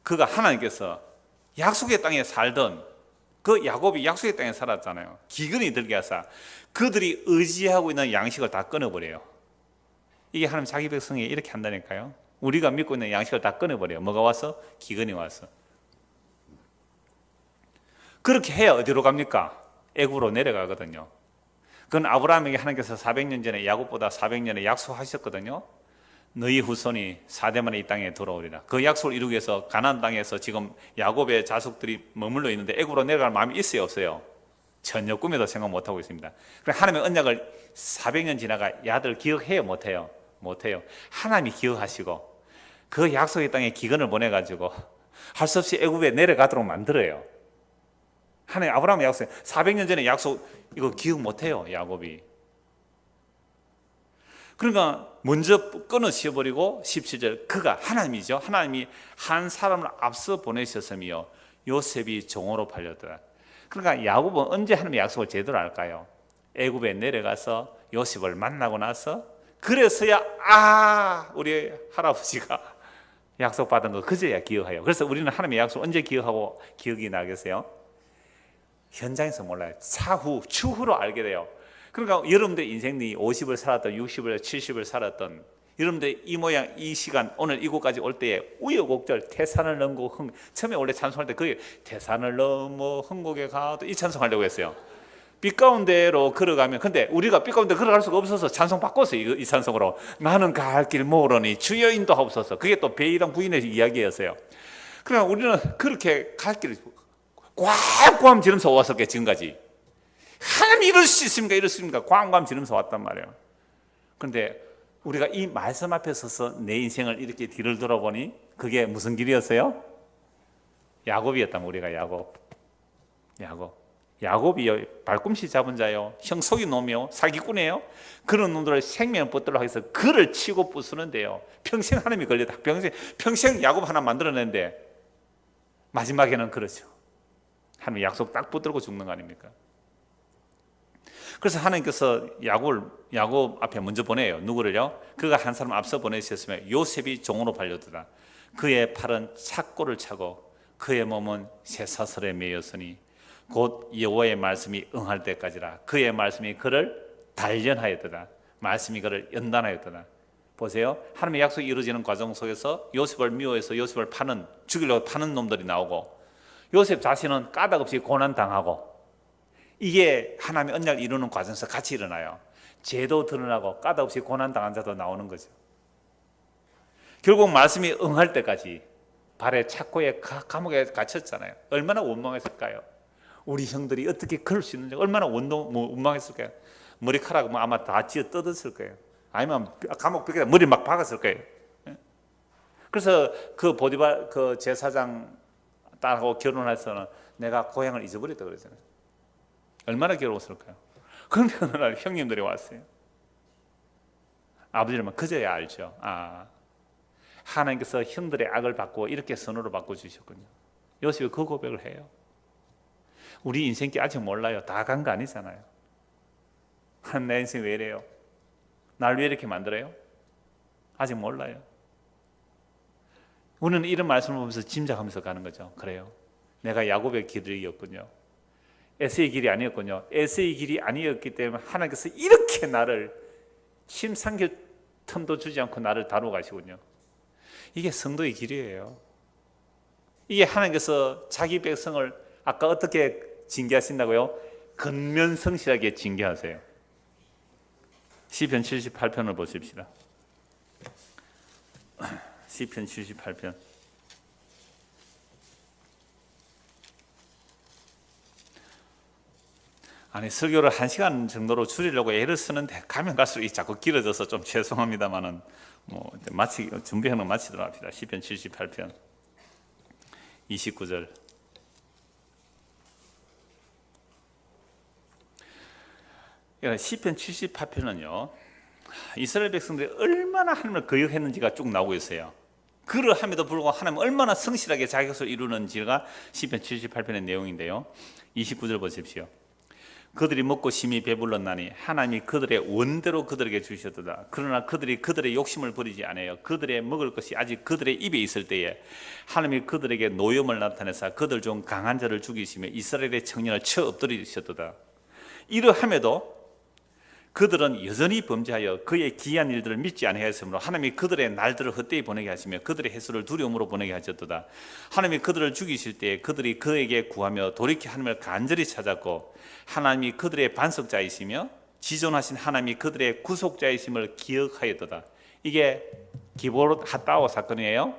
그가 하나님께서 약속의 땅에 살던 그 야곱이 약속의 땅에 살았잖아요. 기근이 들게 하사 그들이 의지하고 있는 양식을 다 끊어버려요. 이게 하나님 자기 백성이 이렇게 한다니까요. 우리가 믿고 있는 양식을 다 끊어버려요. 뭐가 와서? 기근이 와서. 그렇게 해야 어디로 갑니까? 애굽으로 내려가거든요. 그건 아브라함에게 하나님께서 400년 전에 야곱보다 400년에 약속하셨거든요. 너희 후손이 4대 만에 이 땅에 돌아오리라. 그 약속을 이루기 위해서 가나안 땅에서 지금 야곱의 자손들이 머물러 있는데 애굽으로 내려갈 마음이 있어요, 없어요? 전혀 꿈에도 생각 못하고 있습니다. 그래서 하나님의 언약을 400년 지나가 야들 기억해요, 못해요? 못해요. 하나님이 기억하시고 그 약속의 땅에 기근을 보내가지고 할 수 없이 애굽에 내려가도록 만들어요. 하나님 아브라함의 약속, 400년 전에 약속 이거 기억 못해요, 야곱이. 그러니까 먼저 끊어버리고 17절 그가 하나님이죠. 하나님이 한 사람을 앞서 보내셨으며 요셉이 종으로 팔렸더라. 그러니까 야곱은 언제 하나님의 약속을 제대로 알까요? 애굽에 내려가서 요셉을 만나고 나서 그래서야 우리 할아버지가 약속받은 거 그제야 기억해요. 그래서 우리는 하나님의 약속 언제 기억하고 기억이 나겠어요? 현장에서 몰라요. 추후로 알게 돼요. 그러니까 여러분들 인생이 50을 살았던 60을 70을 살았던 여러분들 이 모양 이 시간 오늘 이곳까지 올 때에 우여곡절 태산을 넘고 처음에 원래 찬송할 때 그게 태산을 넘어 흥곡에 가도 이 찬송하려고 했어요. 빛 가운데로 걸어가면 근데 우리가 빛 가운데 걸어갈 수가 없어서 찬송 바꿨어요. 이 찬송으로 나는 갈 길 모르니 주여 인도하옵소서. 그게 또 베이랑 부인의 이야기였어요. 그러니까 우리는 그렇게 갈 길을 꽝꽝 지르면서 왔었게 지금까지. 하나님 이럴 수 있습니까? 이럴 수 있습니까? 꽝꽝 지르면서 왔단 말이에요. 그런데 우리가 이 말씀 앞에 서서 내 인생을 이렇게 뒤를 돌아보니 그게 무슨 길이었어요? 야곱이었다면 우리가 야곱이요 발꿈치 잡은 자요 형 속이 놈이요 사기꾼이에요. 그런 놈들을 생명 붙들러 해서 그를 치고 부수는데요 평생 하나님이 걸렸다. 평생 야곱 하나 만들어냈는데 마지막에는 그렇죠. 하나님 약속 딱 붙들고 죽는 거 아닙니까? 그래서 하나님께서 야곱 앞에 먼저 보내요. 누구를요? 그가 한 사람 앞서 보내셨으면 요셉이 종으로 팔려드다. 그의 팔은 착고를 차고 그의 몸은 쇠사슬에 매였으니 곧 여호와의 말씀이 응할 때까지라. 그의 말씀이 그를 단련하였더라. 말씀이 그를 연단하였더라. 보세요. 하나님의 약속이 이루어지는 과정 속에서 요셉을 미워해서 요셉을 죽이려고 파는 놈들이 나오고 요셉 자신은 까닭없이 고난당하고 이게 하나님의 언약을 이루는 과정에서 같이 일어나요. 죄도 드러나고 까닭없이 고난당한 자도 나오는 거죠. 결국 말씀이 응할 때까지 발에 착고에 감옥에 갇혔잖아요. 얼마나 원망했을까요? 우리 형들이 어떻게 그럴 수 있는지 얼마나 원망했을까요? 머리카락 아마 다 쥐어 뜯었을 거예요. 아니면 감옥 벽에다 머리 막 박았을 거예요. 그래서 그 보디발 그 제사장 딸하고 결혼해서는 내가 고향을 잊어버렸다 그러잖아요. 얼마나 괴로웠을까요? 그런데 어느 날 형님들이 왔어요. 아버지는 그제야 알죠. 하나님께서 형들의 악을 받고 이렇게 선으로 바꿔주셨군요. 요셉이 그 고백을 해요. 우리 인생길 아직 몰라요. 다 간 거 아니잖아요. 내 인생 왜 이래요? 날 왜 이렇게 만들어요? 아직 몰라요. 우리는 이런 말씀을 보면서 짐작하면서 가는 거죠. 그래요. 내가 야곱의 길이었군요. 에서의 길이 아니었군요. 에서의 길이 아니었기 때문에 하나님께서 이렇게 나를 침 삼킬 틈도 주지 않고 나를 다루어 가시군요. 이게 성도의 길이에요. 이게 하나님께서 자기 백성을 아까 어떻게 징계하신다고요? 근면성실하게 징계하세요. 시편 78편을 보십시다. 시편 78편. 아니 설교를 1시간 정도로 줄이려고 애를 쓰는데 가면 갈수록 자꾸 길어져서 좀 죄송합니다만은 준비하는 거 마치도록 합시다. 시편 78편 29절. 시편 78편은요 이스라엘 백성들이 얼마나 하나님을 거역했는지가 쭉 나오고 있어요. 그러함에도 불구하고 하나님 얼마나 성실하게 자기 것을 이루는지가 시편 78편의 내용인데요. 29절 보십시오. 그들이 먹고 심히 배불렀나니 하나님이 그들의 원대로 그들에게 주셨도다. 그러나 그들이 그들의 욕심을 버리지 않아요. 그들의 먹을 것이 아직 그들의 입에 있을 때에 하나님이 그들에게 노염을 나타내사 그들 중 강한 자를 죽이시며 이스라엘의 청년을 쳐 엎드리셨도다. 이러함에도 그들은 여전히 범죄하여 그의 기이한 일들을 믿지 아니하였으므로 하나님이 그들의 날들을 헛되이 보내게 하시며 그들의 해수를 두려움으로 보내게 하셨도다. 하나님이 그들을 죽이실 때 그들이 그에게 구하며 돌이켜 하나님을 간절히 찾았고 하나님이 그들의 반석자이시며 지존하신 하나님이 그들의 구속자이심을 기억하였도다. 이게 기브롯 핫다오 사건이에요.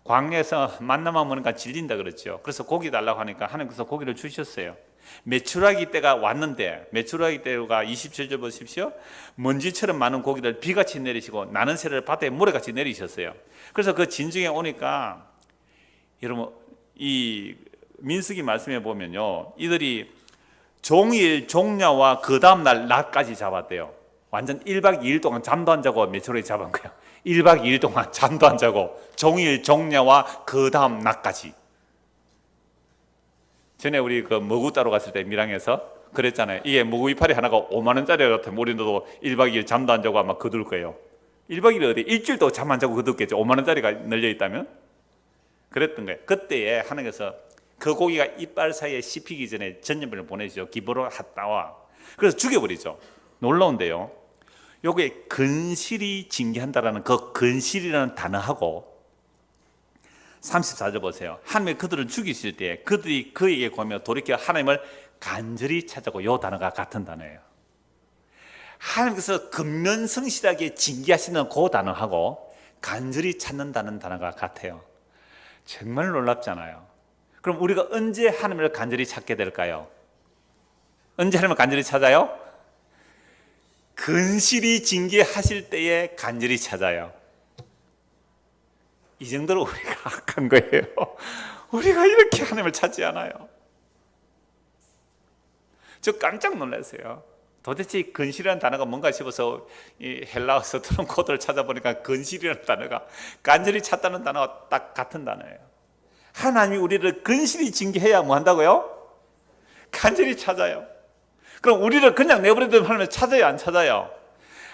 광야에서 만나만 먹으니까 질린다 그랬죠. 그래서 고기 달라고 하니까 하나님께서 고기를 주셨어요. 메추라기 때가 왔는데 메추라기 때가 27절 보십시오. 먼지처럼 많은 고기를 비같이 내리시고 나는 새를 바다에 모래같이 내리셨어요. 그래서 그 진중에 오니까 여러분 이 민수기 말씀에 보면요 이들이 종일 종려와 그 다음날 낮까지 잡았대요. 완전 1박 2일 동안 잠도 안 자고 메추라기 잡은 거예요. 1박 2일 동안 잠도 안 자고 종일 종려와 그 다음 낮까지. 전에 우리 그 머구 따러 갔을 때 밀양에서 그랬잖아요. 이게 무구 이파리 하나가 5만 원짜리 같으면 우리도 1박 2일 잠도 안 자고 아마 거둘 거예요. 1박 2일 어디 일주일도 잠 안 자고 거뒀겠죠. 5만 원짜리가 널려 있다면. 그랬던 거예요. 그때에 하나님께서 그 고기가 이빨 사이에 씹히기 전에 전염병을 보내주죠. 기브로 핫다와. 그래서 죽여버리죠. 놀라운데요. 요게 근실이 징계한다라는 그 근실이라는 단어하고 34절 보세요. 하나님이 그들을 죽이실 때 그들이 그에게 구하며 돌이켜 하나님을 간절히 찾았고, 요 단어가 같은 단어예요. 하나님께서 근면성실하게 징계하시는 그 단어하고 간절히 찾는다는 단어가 같아요. 정말 놀랍잖아요. 그럼 우리가 언제 하나님을 간절히 찾게 될까요? 언제 하나님을 간절히 찾아요? 근실이 징계하실 때에 간절히 찾아요. 이 정도로 우리가 악한 거예요. 우리가 이렇게 하나님을 찾지 않아요. 저 깜짝 놀랐어요. 도대체 근실이라는 단어가 뭔가 싶어서 이 헬라어서 들은 코드를 찾아보니까 근실이라는 단어가 간절히 찾다는 단어가 딱 같은 단어예요. 하나님이 우리를 근실히 징계해야 뭐 한다고요? 간절히 찾아요. 그럼 우리를 그냥 내버려두면 하나님을 찾아요, 안 찾아요?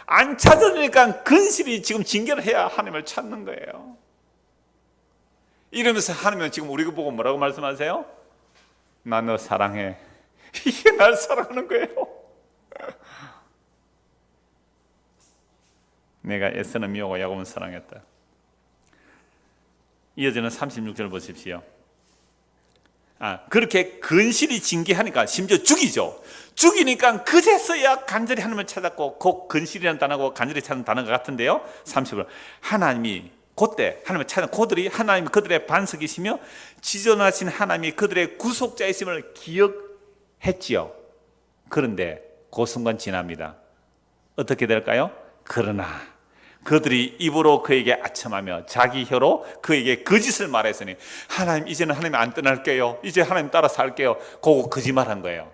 안 찾으니까 근실히 지금 징계를 해야 하나님을 찾는 거예요. 이러면서 하나님은 지금 우리를 보고 뭐라고 말씀하세요? 나 너 사랑해. 이게 날 사랑하는 거예요. 내가 에서는 미워하고 야곱은 사랑했다. 이어지는 36절 보십시오. 그렇게 근실이 징계하니까 심지어 죽이죠. 죽이니까 그제서야 간절히 하나님을 찾았고, 그 근실이라는 단어하고 간절히 찾는 단어가 같은데요. 30절 하나님이 그때 하나님을 찾은 그들이 하나님이 그들의 반석이시며 지존하신 하나님이 그들의 구속자이심을 기억했지요. 그런데 그 순간 지납니다. 어떻게 될까요? 그러나 그들이 입으로 그에게 아첨하며 자기 혀로 그에게 거짓을 말했으니 하나님 이제는 하나님 안 떠날게요. 이제 하나님 따라 살게요. 그거 거짓말한 거예요.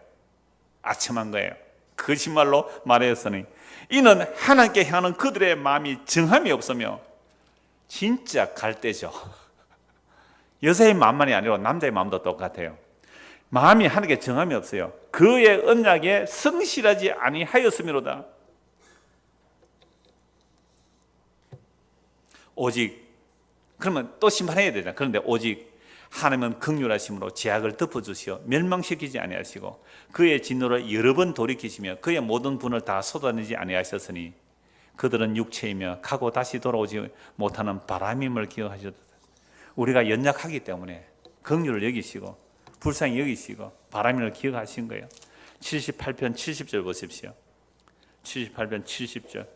아첨한 거예요. 거짓말로 말했으니 이는 하나님께 향하는 그들의 마음이 정함이 없으며 진짜 갈대죠. 여자의 마음만이 아니라 남자의 마음도 똑같아요. 마음이 하나님께 정함이 없어요. 그의 언약에 성실하지 아니하였음이로다. 오직, 그러면 또 심판해야 되잖아요. 그런데 오직 하나님은 긍휼하심으로 죄악을 덮어주시어 멸망시키지 아니하시고 그의 진노를 여러 번 돌이키시며 그의 모든 분을 다 쏟아내지 아니하셨으니 그들은 육체이며 가고 다시 돌아오지 못하는 바람임을 기억하셨다. 우리가 연약하기 때문에 긍휼을 여기시고 불쌍히 여기시고 바람임을 기억하신 거예요. 78편 70절 보십시오. 78편 70절.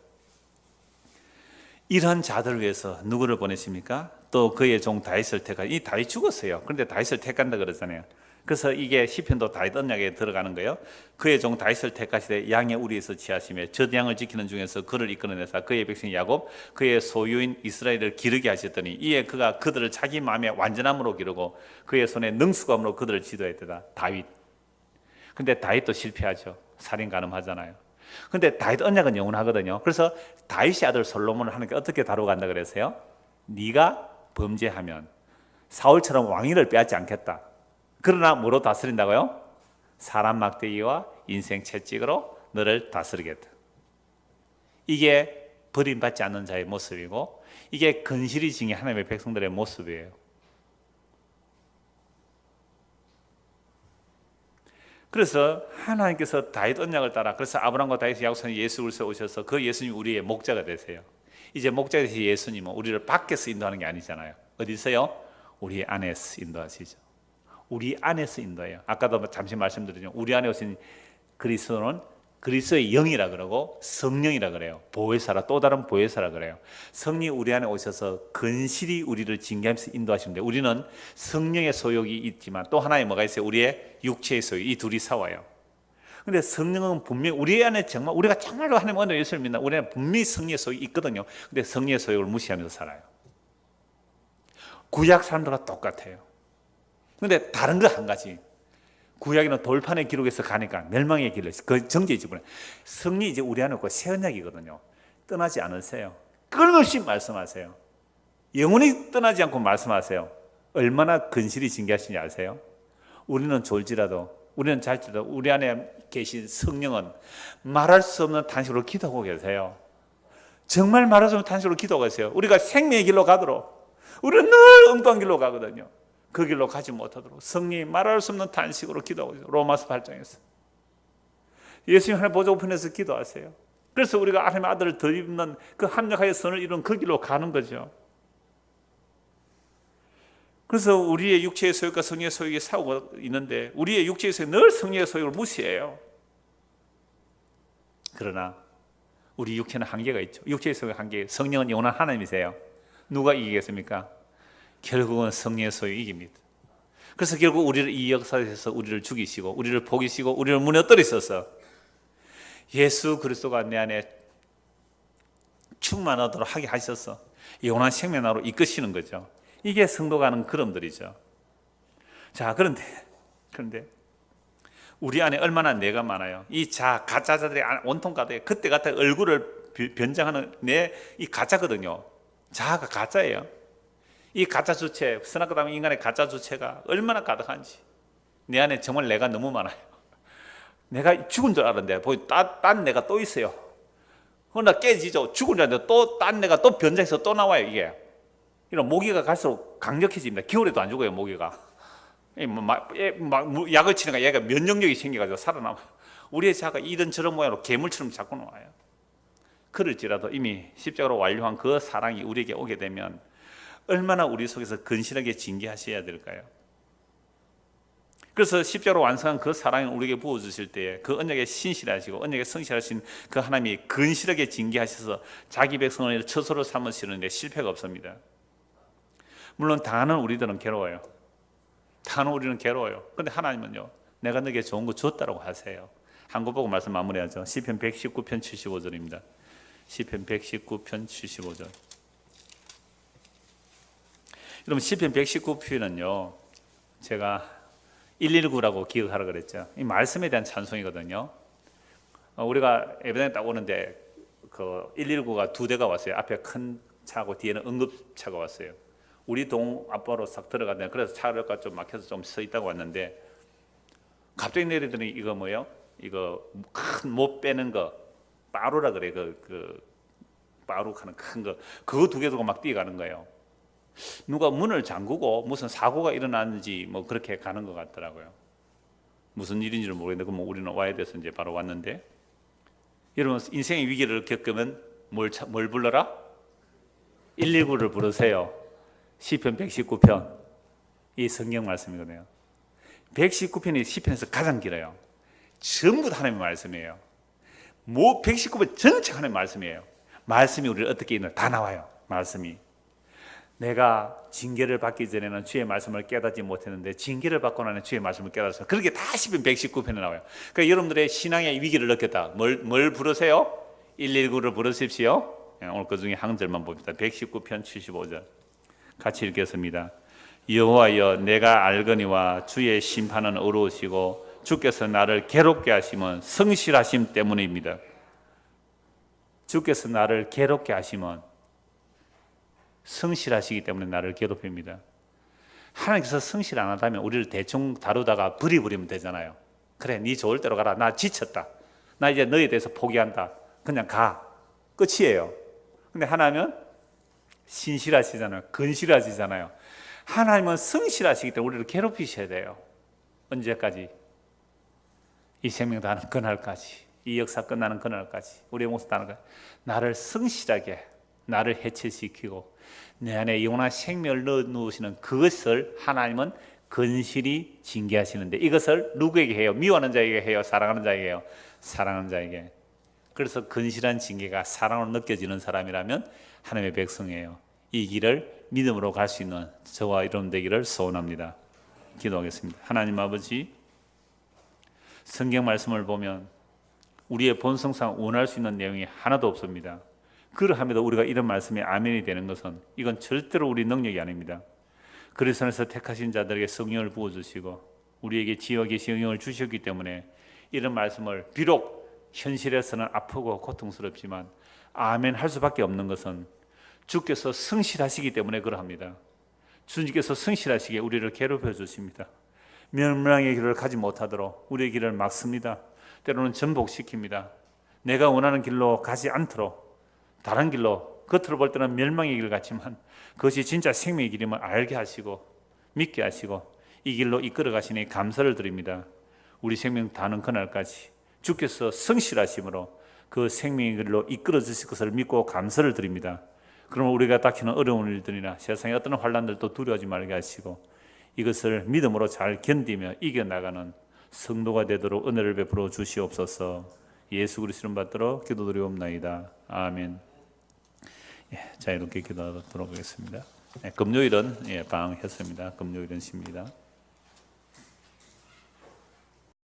이런 자들을 위해서 누구를 보내십니까? 또 그의 종 다윗을 택하. 이 다윗 죽었어요. 그런데 다윗을 택한다 그러잖아요. 그래서 이게 시편도 다윗 언약에 들어가는 거예요. 그의 종 다윗을 택하시되 양의 우리에서 취하시며 젖 양을 지키는 중에서 그를 이끌어내사 그의 백성 야곱 그의 소유인 이스라엘을 기르게 하셨더니 이에 그가 그들을 자기 마음의 완전함으로 기르고 그의 손에 능수감으로 그들을 지도했다. 다윗. 근데 다윗도 실패하죠. 살인 가늠하잖아요. 근데 다윗 언약은 영원하거든요. 그래서 다윗의 아들 솔로몬을 하나님께 어떻게 다루간다 그랬어요? 네가 범죄하면 사울처럼 왕위를 빼앗지 않겠다. 그러나 뭐로 다스린다고요? 사람 막대기와 인생 채찍으로 너를 다스리겠다. 이게 버림받지 않는 자의 모습이고 이게 근실이 징계 하나님의 백성들의 모습이에요. 그래서 하나님께서 다윗 언약을 따라 그래서 아브라함과 다윗이 약속한 예수 그리스도에 오셔서 그 예수님 우리의 목자가 되세요. 이제 목자가 되신 예수님은 우리를 밖에서 인도하는 게 아니잖아요. 어디서요? 우리 안에서 인도하시죠. 우리 안에서 인도해요. 아까도 잠시 말씀드렸죠. 우리 안에 오신 그리스도는 그리스도의 영이라 그러고 성령이라 그래요. 보혜사라, 또 다른 보혜사라 그래요. 성령이 우리 안에 오셔서 근실히 우리를 징계하면서 인도하시는데 우리는 성령의 소욕이 있지만 또 하나의 뭐가 있어요? 우리의 육체의 소욕. 이 둘이 싸워요. 근데 성령은 분명히 우리 안에 정말 우리가 정말로 하나님 은혜로 예수를 믿나 우리 안에 분명히 성령의 소욕이 있거든요. 근데 성령의 소욕을 무시하면서 살아요. 구약 사람들과 똑같아요. 근데 다른 거 한 가지. 구약에는 돌판의 기록에서 가니까 멸망의 길을 그 정죄의 지분에 성령이 이제 우리 안에 있고 새 언약이거든요. 떠나지 않으세요. 끊임없이 말씀하세요. 영원히 떠나지 않고 말씀하세요. 얼마나 근실히 징계하시는지 아세요? 우리는 졸지라도 우리는 잘 때도 우리 안에 계신 성령은 말할 수 없는 탄식으로 기도하고 계세요. 정말 말할 수 없는 탄식으로 기도하고 계세요. 우리가 생명의 길로 가도록, 우리는 늘 엉뚱한 길로 가거든요. 그 길로 가지 못하도록 성령이 말할 수 없는 탄식으로 기도하고 있어요. 로마서 8장에서 예수님 하나님 보좌 우편에서 기도하세요. 그래서 우리가 하나님의 아들을 덧입는 그 합력하여 선을 이룬 그 길로 가는 거죠. 그래서 우리의 육체의 소욕과 성령의 소욕이 싸우고 있는데 우리의 육체의 소욕 늘 성령의 소욕을 무시해요. 그러나 우리 육체는 한계가 있죠. 육체의 소욕의 한계, 성령은 영원한 하나님이세요. 누가 이기겠습니까? 결국은 성령의 소욕이 이깁니다. 그래서 결국 우리를 이 역사에서 우리를 죽이시고 우리를 포기시고 우리를 무너뜨리셔서 예수 그리스도가 내 안에 충만하도록 하게 하셔서 영원한 생명으로 이끄시는 거죠. 이게 성도가 하는 걸음들이죠. 자, 그런데 우리 안에 얼마나 내가 많아요. 이 가짜자들이 온통 가득해. 그때 같아 얼굴을 변장하는 이 가짜거든요. 자아가 가짜예요. 이 가짜 주체, 선악과당 인간의 가짜 주체가 얼마나 가득한지. 내 안에 정말 내가 너무 많아요. 내가 죽은 줄 알았는데 딴 내가 또 있어요. 그러나 깨지죠. 죽은 줄 알았는데 또 딴 내가 또 변장해서 또 나와요. 이게 이런 모기가 갈수록 강력해집니다. 겨울에도 안 죽어요. 모기가 약을 치니까 얘가 면역력이 생겨가지고 살아남아요. 우리의 자아가 이런저런 모양으로 괴물처럼 자꾸 나와요. 그럴지라도 이미 십자가로 완료한 그 사랑이 우리에게 오게 되면 얼마나 우리 속에서 근실하게 징계하셔야 될까요? 그래서 십자가로 완성한 그 사랑을 우리에게 부어주실 때에 그 언약에 신실하시고 언약에 성실하신 그 하나님이 근실하게 징계하셔서 자기 백성을 처소로 삼으시는데 실패가 없습니다. 물론 당하는 우리들은 괴로워요. 당하는 우리는 괴로워요. 그런데 하나님은요, 내가 너에게 좋은 거 줬다라고 하세요. 한 것 보고 말씀 마무리하죠. 시편 119편 75절입니다. 시편 119편 75절. 여러분, 시편 119편은요, 제가 119라고 기억하라 그랬죠. 이 말씀에 대한 찬송이거든요. 우리가 예배당에 딱 오는데 그 119가 두 대가 왔어요. 앞에 큰 차고 뒤에는 응급차가 왔어요. 우리 동 앞바로 싹 들어갔는데 그래서 차가 좀 막혀서 좀 서 있다고 왔는데 갑자기 내리더니 이거 뭐예요? 이거 큰 못 빼는 거 빠루라 그래. 그 빠루하는 큰 거 그거 두 개 두고 막 뛰어가는 거예요. 누가 문을 잠그고 무슨 사고가 일어났는지 뭐 그렇게 가는 것 같더라고요. 무슨 일인지를 모르겠는데 그럼 우리는 와야 돼서 이제 바로 왔는데 여러분 인생의 위기를 겪으면 뭘 불러라? 119를 부르세요. 시편 119편 이 성경 말씀이거든요. 119편이 시편에서 가장 길어요. 전부 다 하나님의 말씀이에요. 119편 전체 하나님의 말씀이에요. 말씀이 우리를 어떻게 있나 다 나와요. 말씀이 내가 징계를 받기 전에는 주의 말씀을 깨닫지 못했는데 징계를 받고 나면 주의 말씀을 깨닫았어. 그렇게 다 시편 119편에 나와요. 그러니까 여러분들의 신앙의 위기를 느꼈다. 뭘 부르세요? 119를 부르십시오. 오늘 그 중에 한 절만 봅니다. 119편 75절 같이 읽겠습니다. 여호와여 내가 알거니와 주의 심판은 어려우시고 주께서 나를 괴롭게 하시면 성실하심 때문입니다. 주께서 나를 괴롭게 하시면 성실하시기 때문에 나를 괴롭힙니다. 하나님께서 성실 안 하다면 우리를 대충 다루다가 버리면 되잖아요. 그래 네 좋을 대로 가라. 나 지쳤다. 나 이제 너에 대해서 포기한다. 그냥 가. 끝이에요. 근데 하나님은 신실하시잖아요. 근실하시잖아요. 하나님은 성실하시기 때문에 우리를 괴롭히셔야 돼요. 언제까지? 이 생명 다하는 그날까지. 이 역사 끝나는 그날까지. 우리의 모습 다하는 것 나를 성실하게 나를 해체시키고 내 안에 영원한 생명을 넣어놓으시는 그것을 하나님은 근실히 징계하시는데 이것을 누구에게 해요? 미워하는 자에게 해요? 사랑하는 자에게 해요? 사랑하는 자에게. 그래서 근실한 징계가 사랑으로 느껴지는 사람이라면 하나님의 백성이에요. 이 길을 믿음으로 갈 수 있는 저와 여러분 되기를 소원합니다. 기도하겠습니다. 하나님 아버지, 성경 말씀을 보면 우리의 본성상 원할 수 있는 내용이 하나도 없습니다. 그러함에도 우리가 이런 말씀에 아멘이 되는 것은 이건 절대로 우리 능력이 아닙니다. 그리스도에서 택하신 자들에게 성령을 부어주시고 우리에게 지혜와 성령을 주셨기 때문에 이런 말씀을 비록 현실에서는 아프고 고통스럽지만 아멘 할 수밖에 없는 것은 주께서 성실하시기 때문에 그러합니다. 주님께서 성실하시게 우리를 괴롭혀 주십니다.
멸망의 길을 가지 못하도록 우리의 길을 막습니다. 때로는 전복시킵니다. 내가 원하는 길로 가지 않도록 다른 길로, 겉으로 볼 때는 멸망의 길 같지만 그것이 진짜 생명의 길임을 알게 하시고 믿게 하시고 이 길로 이끌어 가시니 감사를 드립니다. 우리 생명 다는 그날까지 주께서 성실하심으로 그 생명의 길로 이끌어 주실 것을 믿고 감사를 드립니다. 그러면 우리가 닥치는 어려운 일들이나 세상의 어떤 환난들도 두려워하지 말게 하시고 이것을 믿음으로 잘 견디며 이겨나가는 성도가 되도록 은혜를 베풀어 주시옵소서. 예수 그리스도 이름 받들어 기도드리옵나이다. 아멘. 자, 이렇게 기도하도록 하겠습니다. 금요일은 방했습니다. 금요일은 쉽니다.